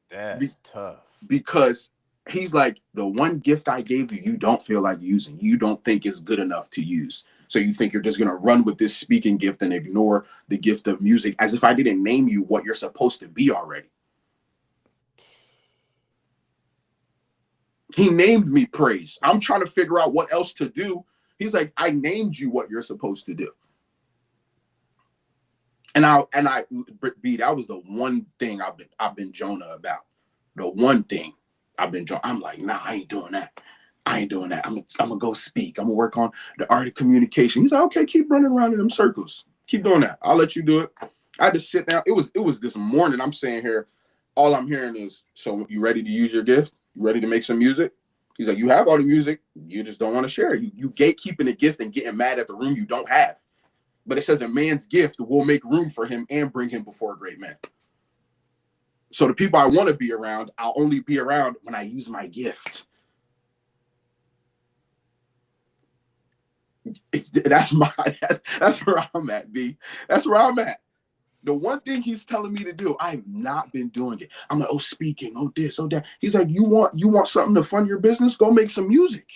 Speaker 1: that's tough.
Speaker 2: because he's like, the one gift I gave you, you don't feel like using. You don't think is good enough to use. So you think you're just going to run with this speaking gift and ignore the gift of music as if I didn't name you what you're supposed to be already. He named me praise. I'm trying to figure out what else to do. He's like, I named you what you're supposed to do. And B, that was the one thing I've been Jonah about. The one thing I've been Jonah. I'm like, nah, I ain't doing that. I ain't doing that. I'm gonna go speak. I'm gonna work on the art of communication. He's like, okay, keep running around in them circles. Keep doing that. I'll let you do it. I had to sit down. It was this morning. I'm saying here, all I'm hearing is, so you ready to use your gift? You ready to make some music? He's like, you have all the music, you just don't want to share it. You gatekeeping the gift and getting mad at the room you don't have. But it says a man's gift will make room for him and bring him before a great man. So the people I want to be around, I'll only be around when I use my gift. That's where I'm at, B. That's where I'm at. The one thing he's telling me to do, I have not been doing it. I'm like, oh, speaking, oh, this, oh, that. He's like, you want something to fund your business? Go make some music.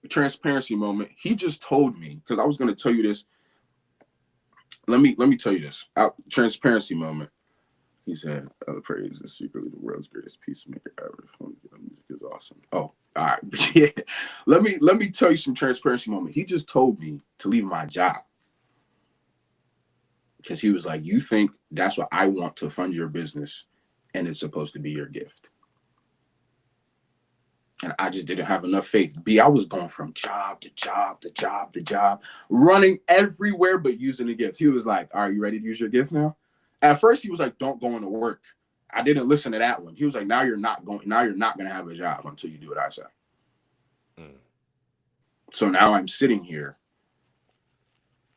Speaker 2: Transparency moment. He just told me, because I was going to tell you this. Let me tell you this. Transparency moment. He said, praise is secretly the world's greatest peacemaker ever. Music is awesome. Oh, all right. Yeah. Let me tell you some transparency moment. He just told me to leave my job. Because he was like, you think that's what I want to fund your business, and it's supposed to be your gift. And I just didn't have enough faith. B, I was going from job to job to job to job, running everywhere but using the gift. He was like, are you ready to use your gift now? At first, he was like, don't go into work. I didn't listen to that one. He was like, now you're not going to have a job until you do what I say. So now I'm sitting here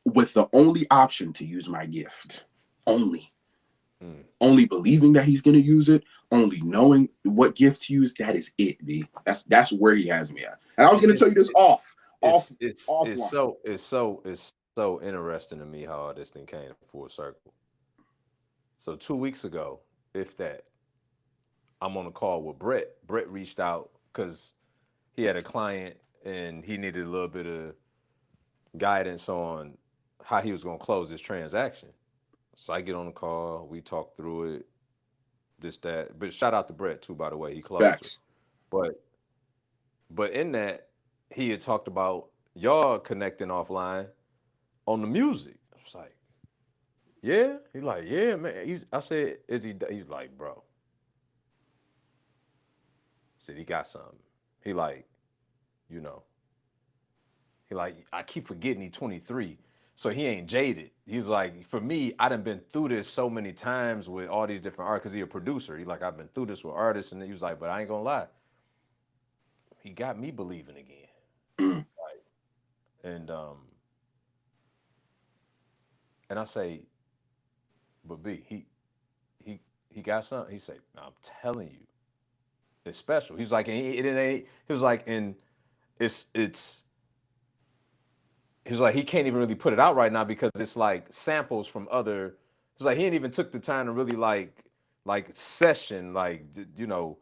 Speaker 2: with the only option to use my gift. Only believing that he's going to use it, only knowing what gift to use. That is it, B. That's where he has me at. And I was going to tell you this
Speaker 1: It's so interesting to me how all this thing came full circle. So 2 weeks ago, if that, I'm on a call with Brett. Brett reached out because he had a client and he needed a little bit of guidance on how he was going to close this transaction. So I get on the call, we talk through it, this, that. But shout out to Brett too, by the way. He closed it. But in that, he had talked about y'all connecting offline on the music. I was like, yeah? He's like, yeah, man. I said, is he? He's like, bro. I said, he got something. He like, you know. He like, I keep forgetting he's 23. So he ain't jaded. He's like, for me, I done been through this so many times with all these different artists, because he a producer. He like, I've been through this with artists, and he was like, but I ain't gonna lie. He got me believing again. Like, and I say, but B, he got something. He say, I'm telling you, it's special. He's like, and it ain't. He was like, and it's. He's like, he can't even really put it out right now because it's like samples from other. He's like, he ain't even took the time to really like session, like, you know,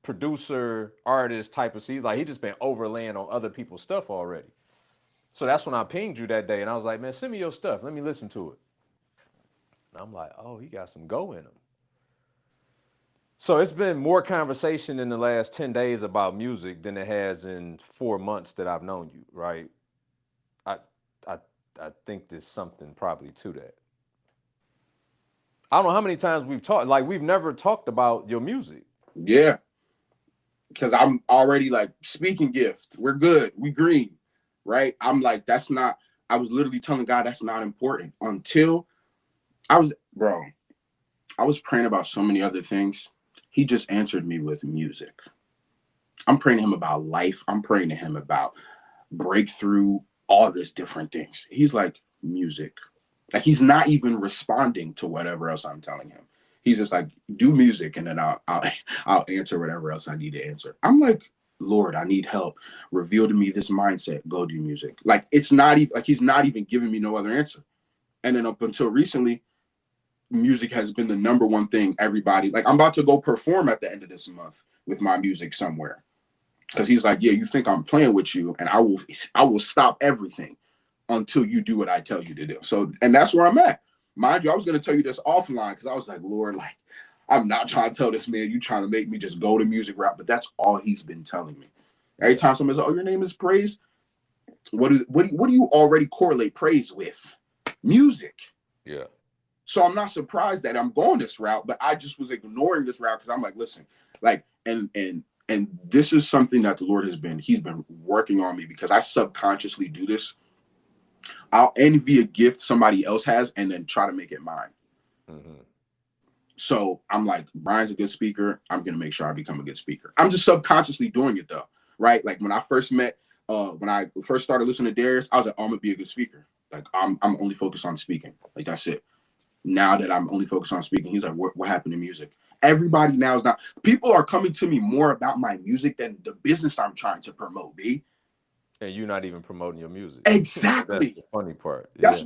Speaker 1: producer, artist type of. He's like, he just been overlaying on other people's stuff already. So that's when I pinged you that day, and I was like, man, send me your stuff. Let me listen to it. And I'm like, oh, he got some go in him. So it's been more conversation in the last 10 days about music than it has in 4 months that I've known you, right? I I I think there's something probably to that. I don't know how many times we've talked, like we've never talked about your music.
Speaker 2: Yeah. Because I'm already like, speaking gift. We're good. We green. Right? I'm like, that's not, I was literally telling God that's not important until I was praying about so many other things. He just answered me with music. I'm praying to him about life. I'm praying to him about breakthrough, all this different things. He's like, music. Like, he's not even responding to whatever else I'm telling him. He's just like, do music, and then I'll answer whatever else I need to answer. I'm like, Lord, I need help. Reveal to me this mindset. Go do music. Like, it's not even like he's not even giving me no other answer. And then up until recently, music has been the number one thing everybody, like, I'm about to go perform at the end of this month with my music somewhere. Because he's like, yeah, you think I'm playing with you, and I will stop everything until you do what I tell you to do. So, and that's where I'm at. Mind you, I was going to tell you this offline because I was like, Lord, like, I'm not trying to tell this man you trying to make me just go to music rap, but that's all he's been telling me. Every time somebody says, oh, your name is Praise, what do you already correlate praise with? Music.
Speaker 1: Yeah.
Speaker 2: So I'm not surprised that I'm going this route, but I just was ignoring this route because I'm like, listen, like, and And this is something that the Lord he's been working on me, because I subconsciously do this. I'll envy a gift somebody else has and then try to make it mine. Mm-hmm. So I'm like, Brian's a good speaker. I'm going to make sure I become a good speaker. I'm just subconsciously doing it though. Right. Like when I first started listening to Darius, I was like, oh, I'm going to be a good speaker. Like I'm only focused on speaking. Like that's it. Now that I'm only focused on speaking, he's like, what happened to music? Everybody now is not, people are coming to me more about my music than the business I'm trying to promote, B.
Speaker 1: And you're not even promoting your music.
Speaker 2: Exactly.
Speaker 1: That's the funny part.
Speaker 2: That's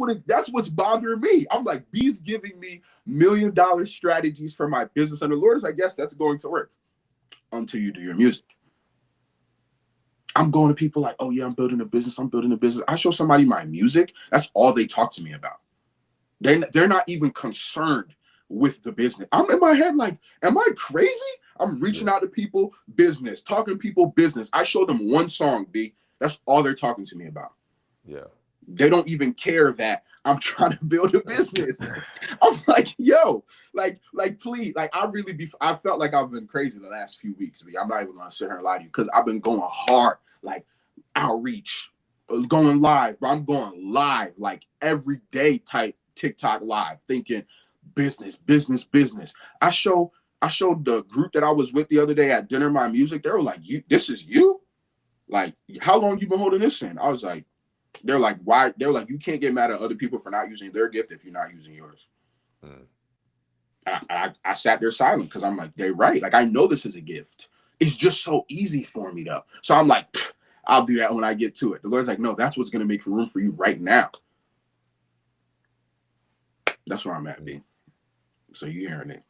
Speaker 2: what's bothering me. I'm like, B's giving me $1 million strategies for my business. And the Lord is like, yes, that's going to work until you do your music. I'm going to people like, oh yeah, I'm building a business. I show somebody my music. That's all they talk to me about. They're not even concerned with the business. I'm in my head like, am I crazy? I'm reaching out to people, business, talking to people, business. I show them one song, B. That's all they're talking to me about.
Speaker 1: Yeah.
Speaker 2: They don't even care that I'm trying to build a business. I'm like, yo, like, please, like, I felt like I've been crazy the last few weeks, B. I'm not even gonna sit here and lie to you, because I've been going hard, like outreach, going live, but I'm going live like every day type TikTok live, thinking business. I showed the group that I was with the other day at dinner my music. They were like, this is you? Like, how long you been holding this in? I was like, they're like, why? They're like, you can't get mad at other people for not using their gift if you're not using yours. I sat there silent, because I'm like, they're right. Like, I know this is a gift. It's just so easy for me though. So I'm like, I'll do that when I get to it. The Lord's like, no, that's what's going to make room for you right now. That's where I'm at, B. So you hearing it.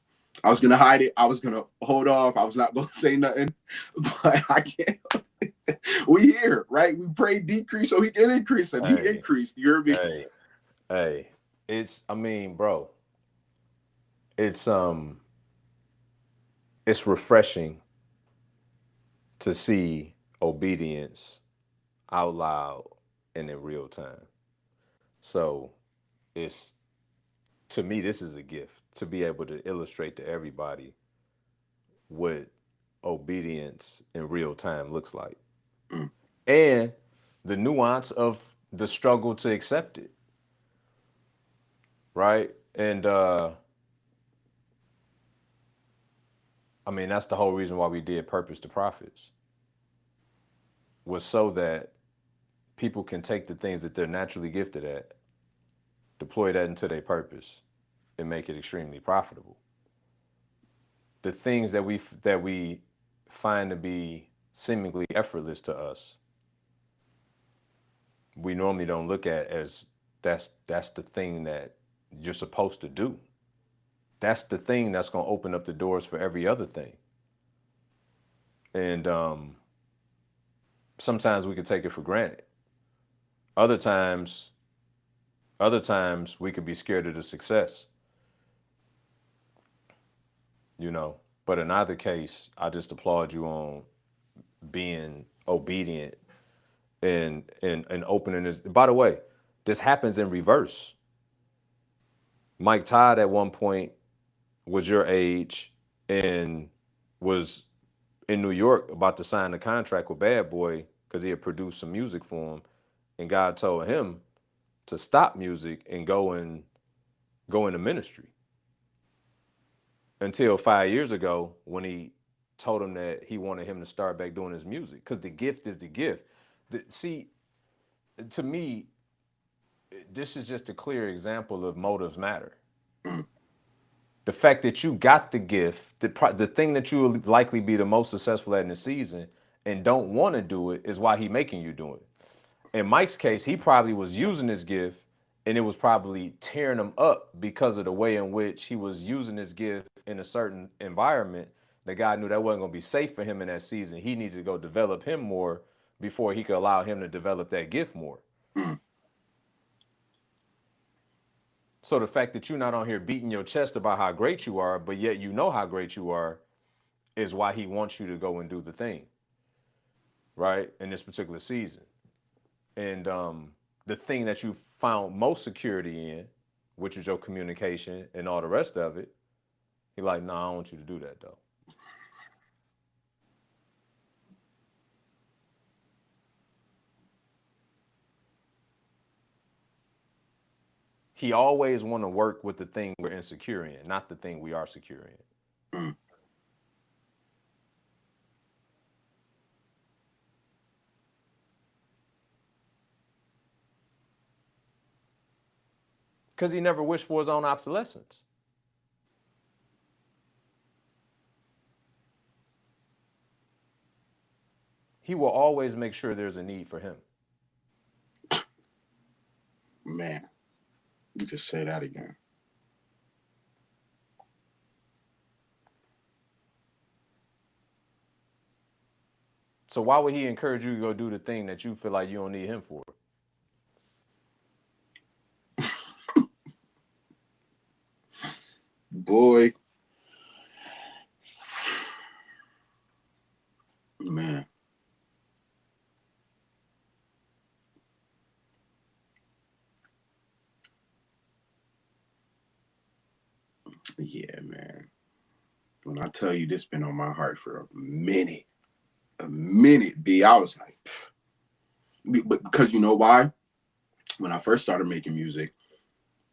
Speaker 2: I was going to hide it. I was going to hold off. I was not going to say nothing, but I can't. We here, right? We pray decrease so he can increase, and he increased. You hear me?
Speaker 1: Hey, bro, it's refreshing to see obedience out loud and in real time. So to me, this is a gift to be able to illustrate to everybody what obedience in real time looks like. And the nuance of the struggle to accept it. Right? And that's the whole reason why we did Purpose to Profits, was so that people can take the things that they're naturally gifted at, deploy that into their purpose, and make it extremely profitable. The things that we find to be seemingly effortless to us, we normally don't look at as that's the thing that you're supposed to do. That's the thing that's going to open up the doors for every other thing. And sometimes we could take it for granted. Other times we could be scared of the success. But in either case, I just applaud you on being obedient and opening this. By the way, this happens in reverse. Mike Todd at one point was your age and was in New York about to sign a contract with Bad Boy because he had produced some music for him, and God told him to stop music and go into ministry. Until 5 years ago, when he told him that he wanted him to start back doing his music, because the gift is the gift. See, to me, this is just a clear example of motives matter. The fact that you got the gift, the thing that you will likely be the most successful at in the season, and don't want to do it, is why he making you do it. In Mike's case, he probably was using his gift, and it was probably tearing him up because of the way in which he was using his gift in a certain environment. The guy knew that wasn't going to be safe for him in that season. He needed to go develop him more before he could allow him to develop that gift more. So the fact that you're not on here beating your chest about how great you are, but yet you know how great you are, is why he wants you to go and do the thing, right, in this particular season. And the thing that you found most security in, which is your communication and all the rest of it, he's like, no, I don't want you to do that, though. He always want to work with the thing we're insecure in, not the thing we are secure in.
Speaker 2: Mm.
Speaker 1: Because he never wished for his own obsolescence. He will always make sure there's a need for him.
Speaker 2: Man, you could say that again.
Speaker 1: So why would he encourage you to go do the thing that you feel like you don't need him for?
Speaker 2: Boy, man. Yeah, man. When I tell you this been on my heart for a minute, B, I was like, but because you know why? When I first started making music,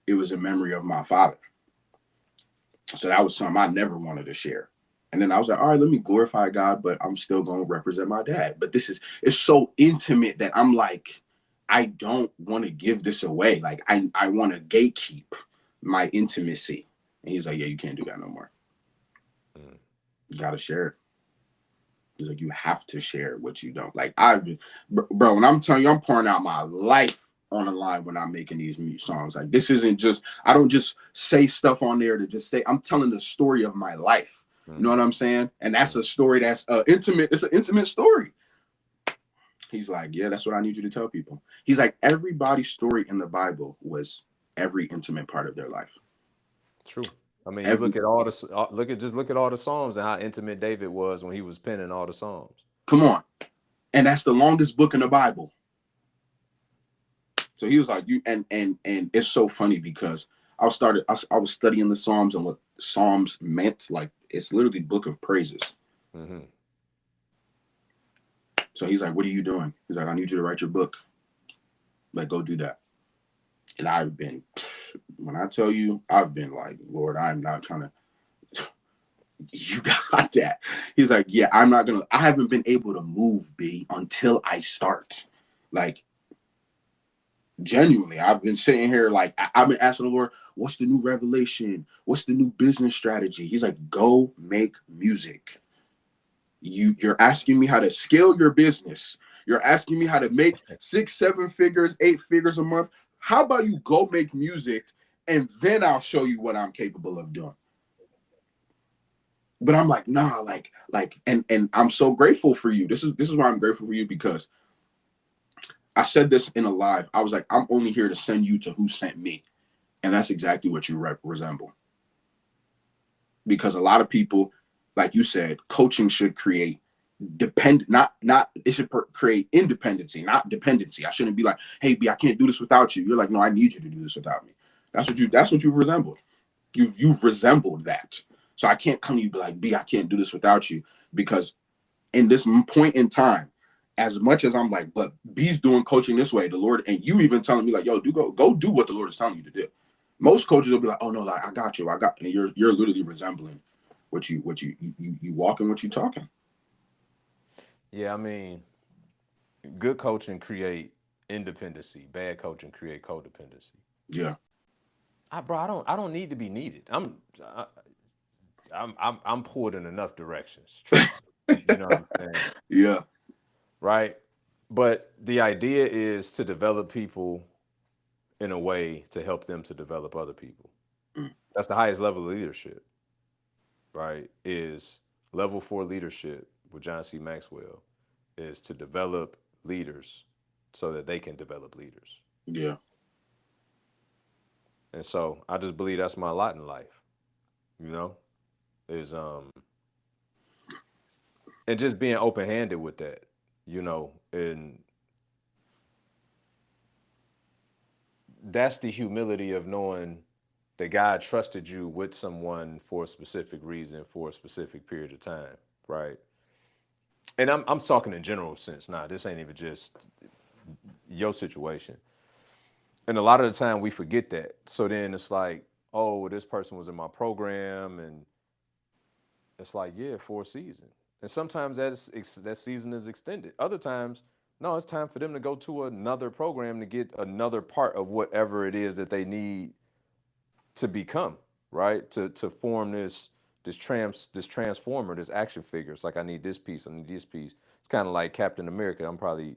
Speaker 2: it was in memory of my father. So that was something I never wanted to share. And then I was like, all right, let me glorify God, but I'm still going to represent my dad. But it's so intimate that I'm like, I don't want to give this away. Like I want to gatekeep my intimacy. And he's like, yeah, you can't do that no more. You got to share it. He's like, you have to share what you don't. Like bro, when I'm telling you, I'm pouring out my life on the line when I'm making these songs. Like this isn't just, I don't just say stuff on there to just say, I'm telling the story of my life. You know what I'm saying? And that's a story that's intimate. It's an intimate story. He's like, yeah, that's what I need you to tell people. He's like, everybody's story in the Bible was every intimate part of their life.
Speaker 1: True. I mean, you look at all the look at all the Psalms and how intimate David was when he was penning all the Psalms.
Speaker 2: Come on, and that's the longest book in the Bible. So he was like, you and it's so funny because I was studying the Psalms and what Psalms meant. Like it's literally book of praises. Mm-hmm. So he's like, what are you doing? He's like, I need you to write your book. Like, go do that. And I've been, when I tell you, I've been like, Lord, I'm not trying to, you got that. He's like, yeah, I haven't been able to move, B, until I start. Like, genuinely, I've been sitting here, like, I've been asking the Lord, what's the new revelation? What's the new business strategy? He's like, go make music. You're asking me how to scale your business. You're asking me how to make 6, 7 figures, 8 figures a month. How about you go make music and then I'll show you what I'm capable of doing. But I'm like, nah, and I'm so grateful for you. This is why I'm grateful for you, because I said this in a live. I was like, I'm only here to send you to who sent me. And that's exactly what you resemble. Because a lot of people, like you said, coaching should create it should create independency, not dependency. I shouldn't be like, hey, B, I can't do this without you. You're like, no, I need you to do this without me. That's what you've resembled. You've resembled that. So I can't come to you and be like, B, I can't do this without you. Because in this point in time, as much as I'm like, but B's doing coaching this way, the Lord, and you even telling me like, yo, go do what the Lord is telling you to do. Most coaches will be like, oh no, like I got you. And you're literally resembling what you walking, what you talking.
Speaker 1: Yeah, I mean, good coaching create independency. Bad coaching create codependency.
Speaker 2: Yeah.
Speaker 1: I don't need to be needed. I'm pulled in enough directions. You know what I'm saying?
Speaker 2: Yeah.
Speaker 1: Right. But the idea is to develop people in a way to help them to develop other people. Mm. That's the highest level of leadership. Right. Is level 4 leadership with John C. Maxwell is to develop leaders so that they can develop leaders.
Speaker 2: Yeah.
Speaker 1: And so I just believe that's my lot in life, is and just being open-handed with that, and that's the humility of knowing that God trusted you with someone for a specific reason, for a specific period of time, right? And I'm talking in general sense now. This ain't even just your situation. And a lot of the time we forget that. So then it's like, oh, this person was in my program, and it's like, yeah, for a season. And sometimes that season is extended. Other times, no, it's time for them to go to another program to get another part of whatever it is that they need to become, right? To form this transformer, this action figure. It's like I need this piece, I need this piece. It's kind of like Captain America. I'm probably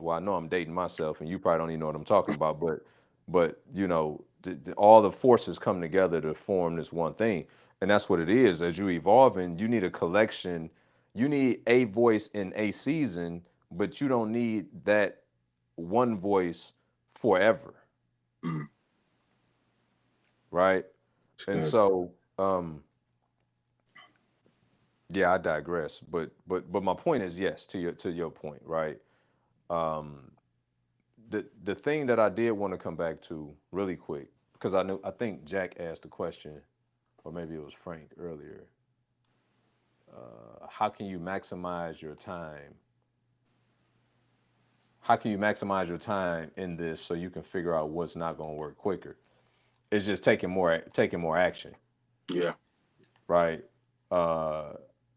Speaker 1: well, I know I'm dating myself, and you probably don't even know what I'm talking about, but you know, all the forces come together to form this one thing, and that's what it is. As you evolving, you need a collection, you need a voice in a season, but you don't need that one voice forever,
Speaker 2: Mm,
Speaker 1: right?
Speaker 2: it's
Speaker 1: And
Speaker 2: good.
Speaker 1: so, yeah, I digress, but my point is yes to your point, right? Um, the thing that I did want to come back to really quick because I think Jack asked the question, or maybe it was Frank earlier. How can you maximize your time? How can you maximize your time in this so you can figure out what's not going to work quicker? It's just taking more action,
Speaker 2: Yeah.
Speaker 1: right? Uh,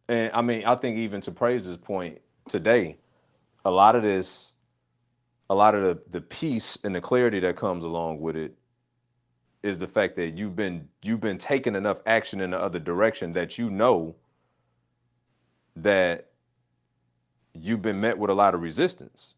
Speaker 1: and I mean, I think even to Praise's point today, a lot of this, a lot of the peace and the clarity that comes along with it is the fact that you've been taking enough action in the other direction that you know that you've been met with a lot of resistance.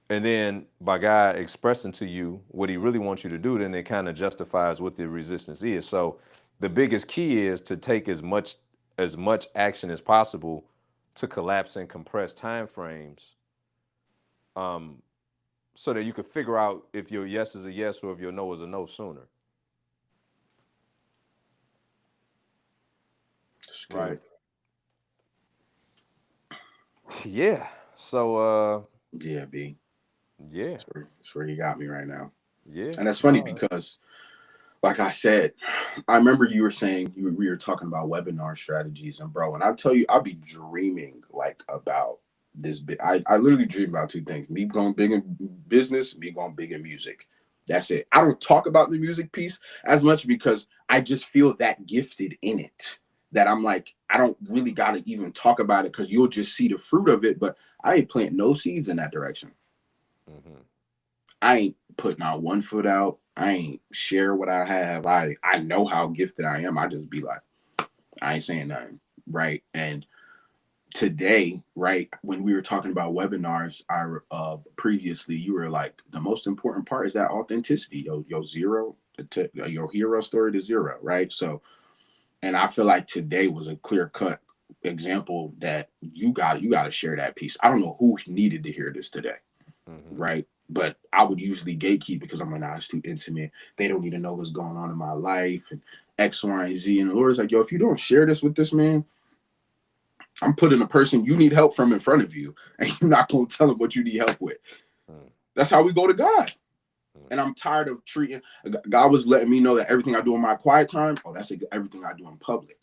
Speaker 1: And then by God expressing to you what he really wants you to do, then it kind of justifies what the resistance is. So the biggest key is to take as much action as possible to collapse and compress time frames, um, so that you can figure out if your yes is a yes or if your no is a no sooner.
Speaker 2: It's
Speaker 1: Right.
Speaker 2: good.
Speaker 1: Yeah. So
Speaker 2: Yeah, B.
Speaker 1: yeah.
Speaker 2: That's where you got me right now.
Speaker 1: Yeah.
Speaker 2: And that's funny
Speaker 1: No.
Speaker 2: because, like I said, I remember you were saying we were talking about webinar strategies, and bro, and I tell you, I'll be dreaming like about this. I literally dream about two things: me going big in business, me going big in music. That's it. I don't talk about the music piece as much because I just feel that gifted in it that I'm like, I don't really got to even talk about it because you'll just see the fruit of it. But I ain't planting no seeds in that direction.
Speaker 1: Hmm.
Speaker 2: I ain't putting out one foot out. I ain't share what I have. I know how gifted I am. I just be like, I ain't saying nothing. Right. And today, right, when we were talking about webinars, I previously you were like, the most important part is that authenticity. Your zero to your hero story to zero, right? So, and I feel like today was a clear cut example that you got to share that piece. I don't know who needed to hear this today,
Speaker 1: Hmm.
Speaker 2: right? But I would usually gatekeep because I'm like, nah, it's too intimate. They don't need to know what's going on in my life and X, Y, and Z. And the Lord's like, yo, if you don't share this with this man, I'm putting a person you need help from in front of you, and you're not gonna tell him what you need help with. That's how we go to God. And I'm tired of treating God was letting me know that everything I do in my quiet time, oh, that's everything I do in public.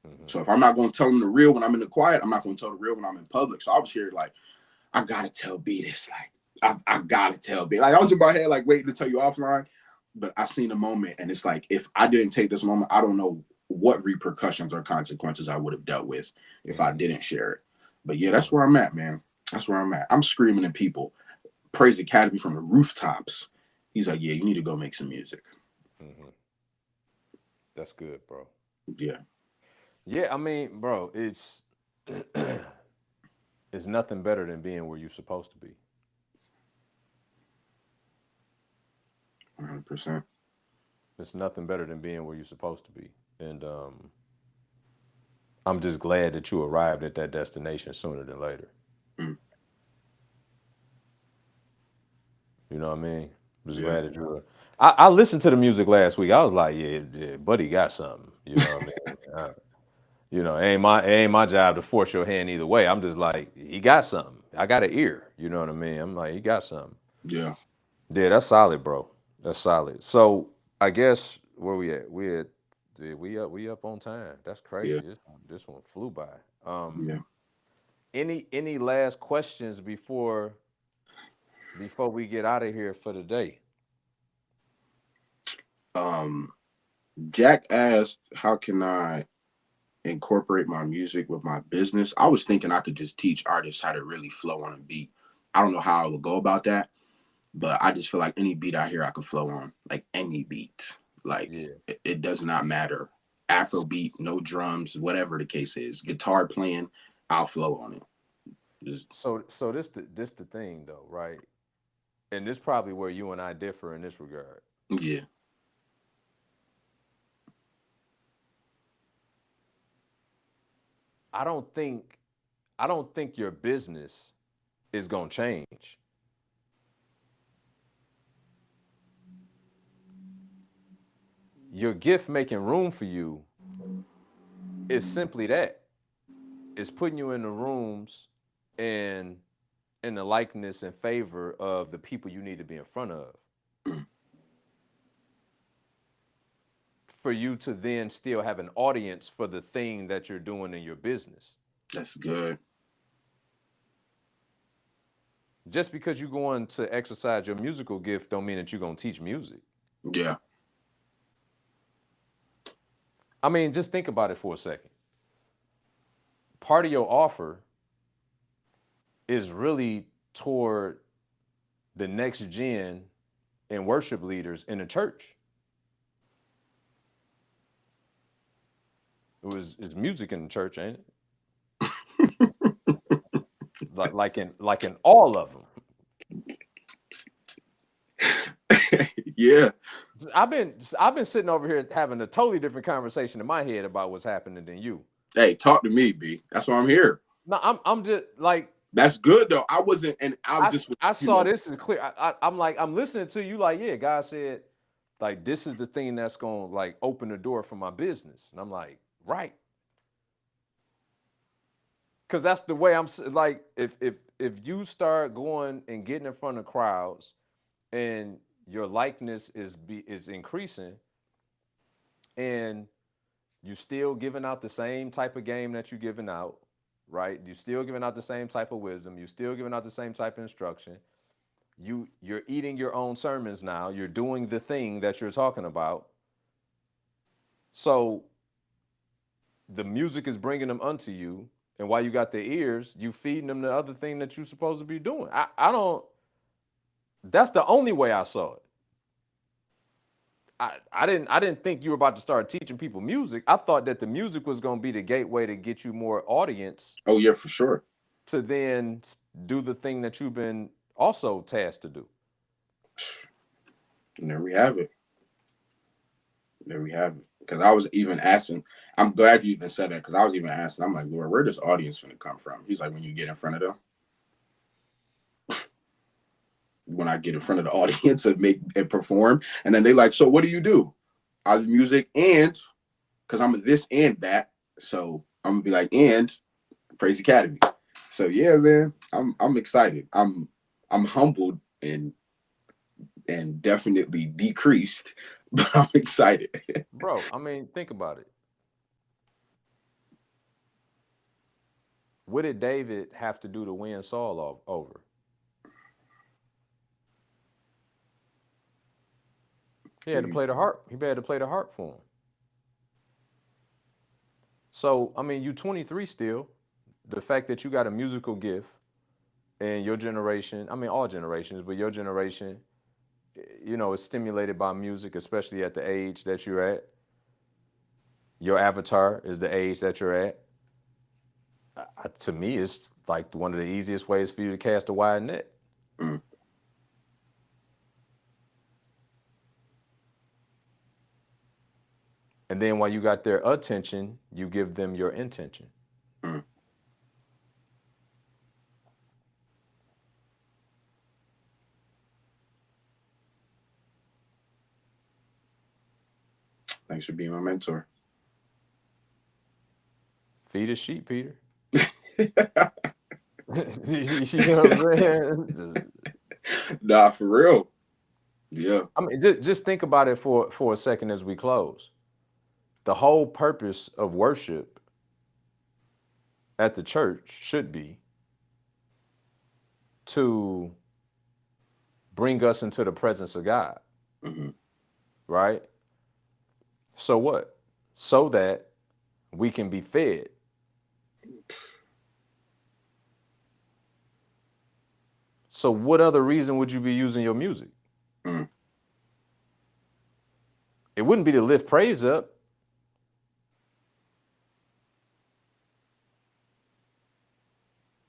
Speaker 1: Hmm.
Speaker 2: So if I'm not gonna tell him the real when I'm in the quiet, I'm not gonna tell the real when I'm in public. So I was here like, I gotta tell B this. Like, I gotta tell B. Like I was in my head like waiting to tell you offline, but I seen the moment, and it's like if I didn't take this moment, I don't know what repercussions or consequences I would have dealt with if I
Speaker 1: Hmm.
Speaker 2: didn't share it. But yeah, that's where I'm at, man. That's where I'm at. I'm screaming at people. Praise Academy from the rooftops. He's like, yeah, you need to go make some music.
Speaker 1: Hmm. That's good, bro.
Speaker 2: Yeah,
Speaker 1: Yeah, I mean, bro, it's nothing better than being where you're supposed to be.
Speaker 2: 100%.
Speaker 1: It's nothing better than being where you're supposed to be. And I'm just glad that you arrived at that destination sooner than later.
Speaker 2: Mm,
Speaker 1: You know what I mean? I'm just
Speaker 2: yeah.
Speaker 1: glad that you were. I listened to the music last week. I was like, yeah, yeah, buddy got something. You know what I mean? It ain't my job to force your hand either way. I'm just like, he got something. I got an ear. You know what I mean? I'm like, he got something.
Speaker 2: Yeah.
Speaker 1: Yeah, that's solid, bro. That's solid. So I guess where we at? We up on time. That's crazy.
Speaker 2: Yeah.
Speaker 1: This one flew by.
Speaker 2: Yeah.
Speaker 1: Any last questions before before we get out of here for the day?
Speaker 2: Jack asked, how can I incorporate my music with my business? I was thinking I could just teach artists how to really flow on a beat. I don't know how I would go about that, but I just feel like any beat I hear I could flow on, like any beat. Like
Speaker 1: Yeah.
Speaker 2: it does not matter. Afro beat, no drums, whatever the case is. Guitar playing, I'll flow on it. Just,
Speaker 1: So this the thing though, right? And this probably where you and I differ in this regard.
Speaker 2: yeah.
Speaker 1: I don't think I don't think your business is gonna change. Your gift making room for you is simply that. It's putting you in the rooms and in the likeness and favor of the people you need to be in front of.
Speaker 2: Mm,
Speaker 1: For you to then still have an audience for the thing that you're doing in your business.
Speaker 2: that's good.
Speaker 1: Just because you're going to exercise your musical gift don't mean that you're going to teach music.
Speaker 2: Yeah.
Speaker 1: I mean, just think about it for a second. Part of your offer is really toward the next gen and worship leaders in the church. It's music in the church, ain't it? Like in all of them.
Speaker 2: Yeah.
Speaker 1: I've been sitting over here having a totally different conversation in my head about what's happening than you.
Speaker 2: Hey, talk to me, B. That's why I'm here.
Speaker 1: No, I'm just like
Speaker 2: That's good though. I wasn't, and I just,
Speaker 1: I saw this is clear. I'm like I'm listening to you like yeah, God said like this is the thing that's gonna like open the door for my business, and I'm like right, because that's the way like if you start going and getting in front of crowds and your likeness is increasing and you still giving out the same type of game that you're giving out, right? You still giving out the same type of wisdom. You still giving out the same type of instruction. You're eating your own sermons now. You're doing the thing that you're talking about. So the music is bringing them unto you, and while you got their ears, you feeding them the other thing that you're supposed to be doing. I don't. That's the only way I saw it. I didn't think you were about to start teaching people music. I thought that the music was going to be the gateway to get you more audience
Speaker 2: oh yeah, for sure.
Speaker 1: to then do the thing that you've been also tasked to do.
Speaker 2: And there we have it. There we have it. Because I was even asking, I'm glad you even said that because I was even asking, I'm like, Lord, where does audience gonna come from? He's like, when you get in front of them, when I get in front of the audience and make and perform, and then they like, so what do you do? I do music and because I'm this and that, so I'm gonna be like, and Praise Academy. So yeah, man, I'm excited. I'm humbled and definitely decreased, but I'm excited.
Speaker 1: Bro, I mean, think about it. What did David have to do to win Saul over? He had to play the harp. He had to play the harp for him. So, I mean, you 23 still. The fact that you got a musical gift and your generation, I mean, all generations, but your generation, is stimulated by music, especially at the age that you're at. Your avatar is the age that you're at. To me, it's like one of the easiest ways for you to cast a wide net.
Speaker 2: Mm,
Speaker 1: And then while you got their attention, you give them your intention.
Speaker 2: mm. Thanks for being my mentor.
Speaker 1: Feed a sheep, Peter. You know what I'm saying?
Speaker 2: Nah, for real. Yeah.
Speaker 1: I mean, just think about it for a second as we close. The whole purpose of worship at the church should be to bring us into the presence of God,
Speaker 2: Mm-hmm.
Speaker 1: right? So what? So that we can be fed. So what other reason would you be using your music?
Speaker 2: Mm.
Speaker 1: It wouldn't be to lift praise up.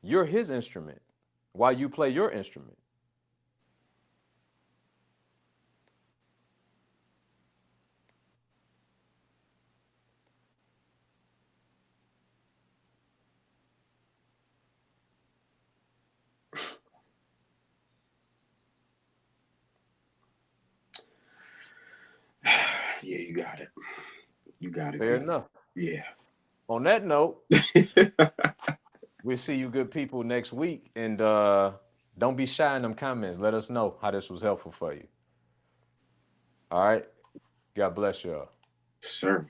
Speaker 1: You're his instrument while you play your instrument.
Speaker 2: Yeah, you got it. You got it.
Speaker 1: Fair enough.
Speaker 2: Yeah.
Speaker 1: On that note, we'll see you good people next week. And don't be shy in them comments. Let us know how this was helpful for you. All right. God bless y'all.
Speaker 2: Sir.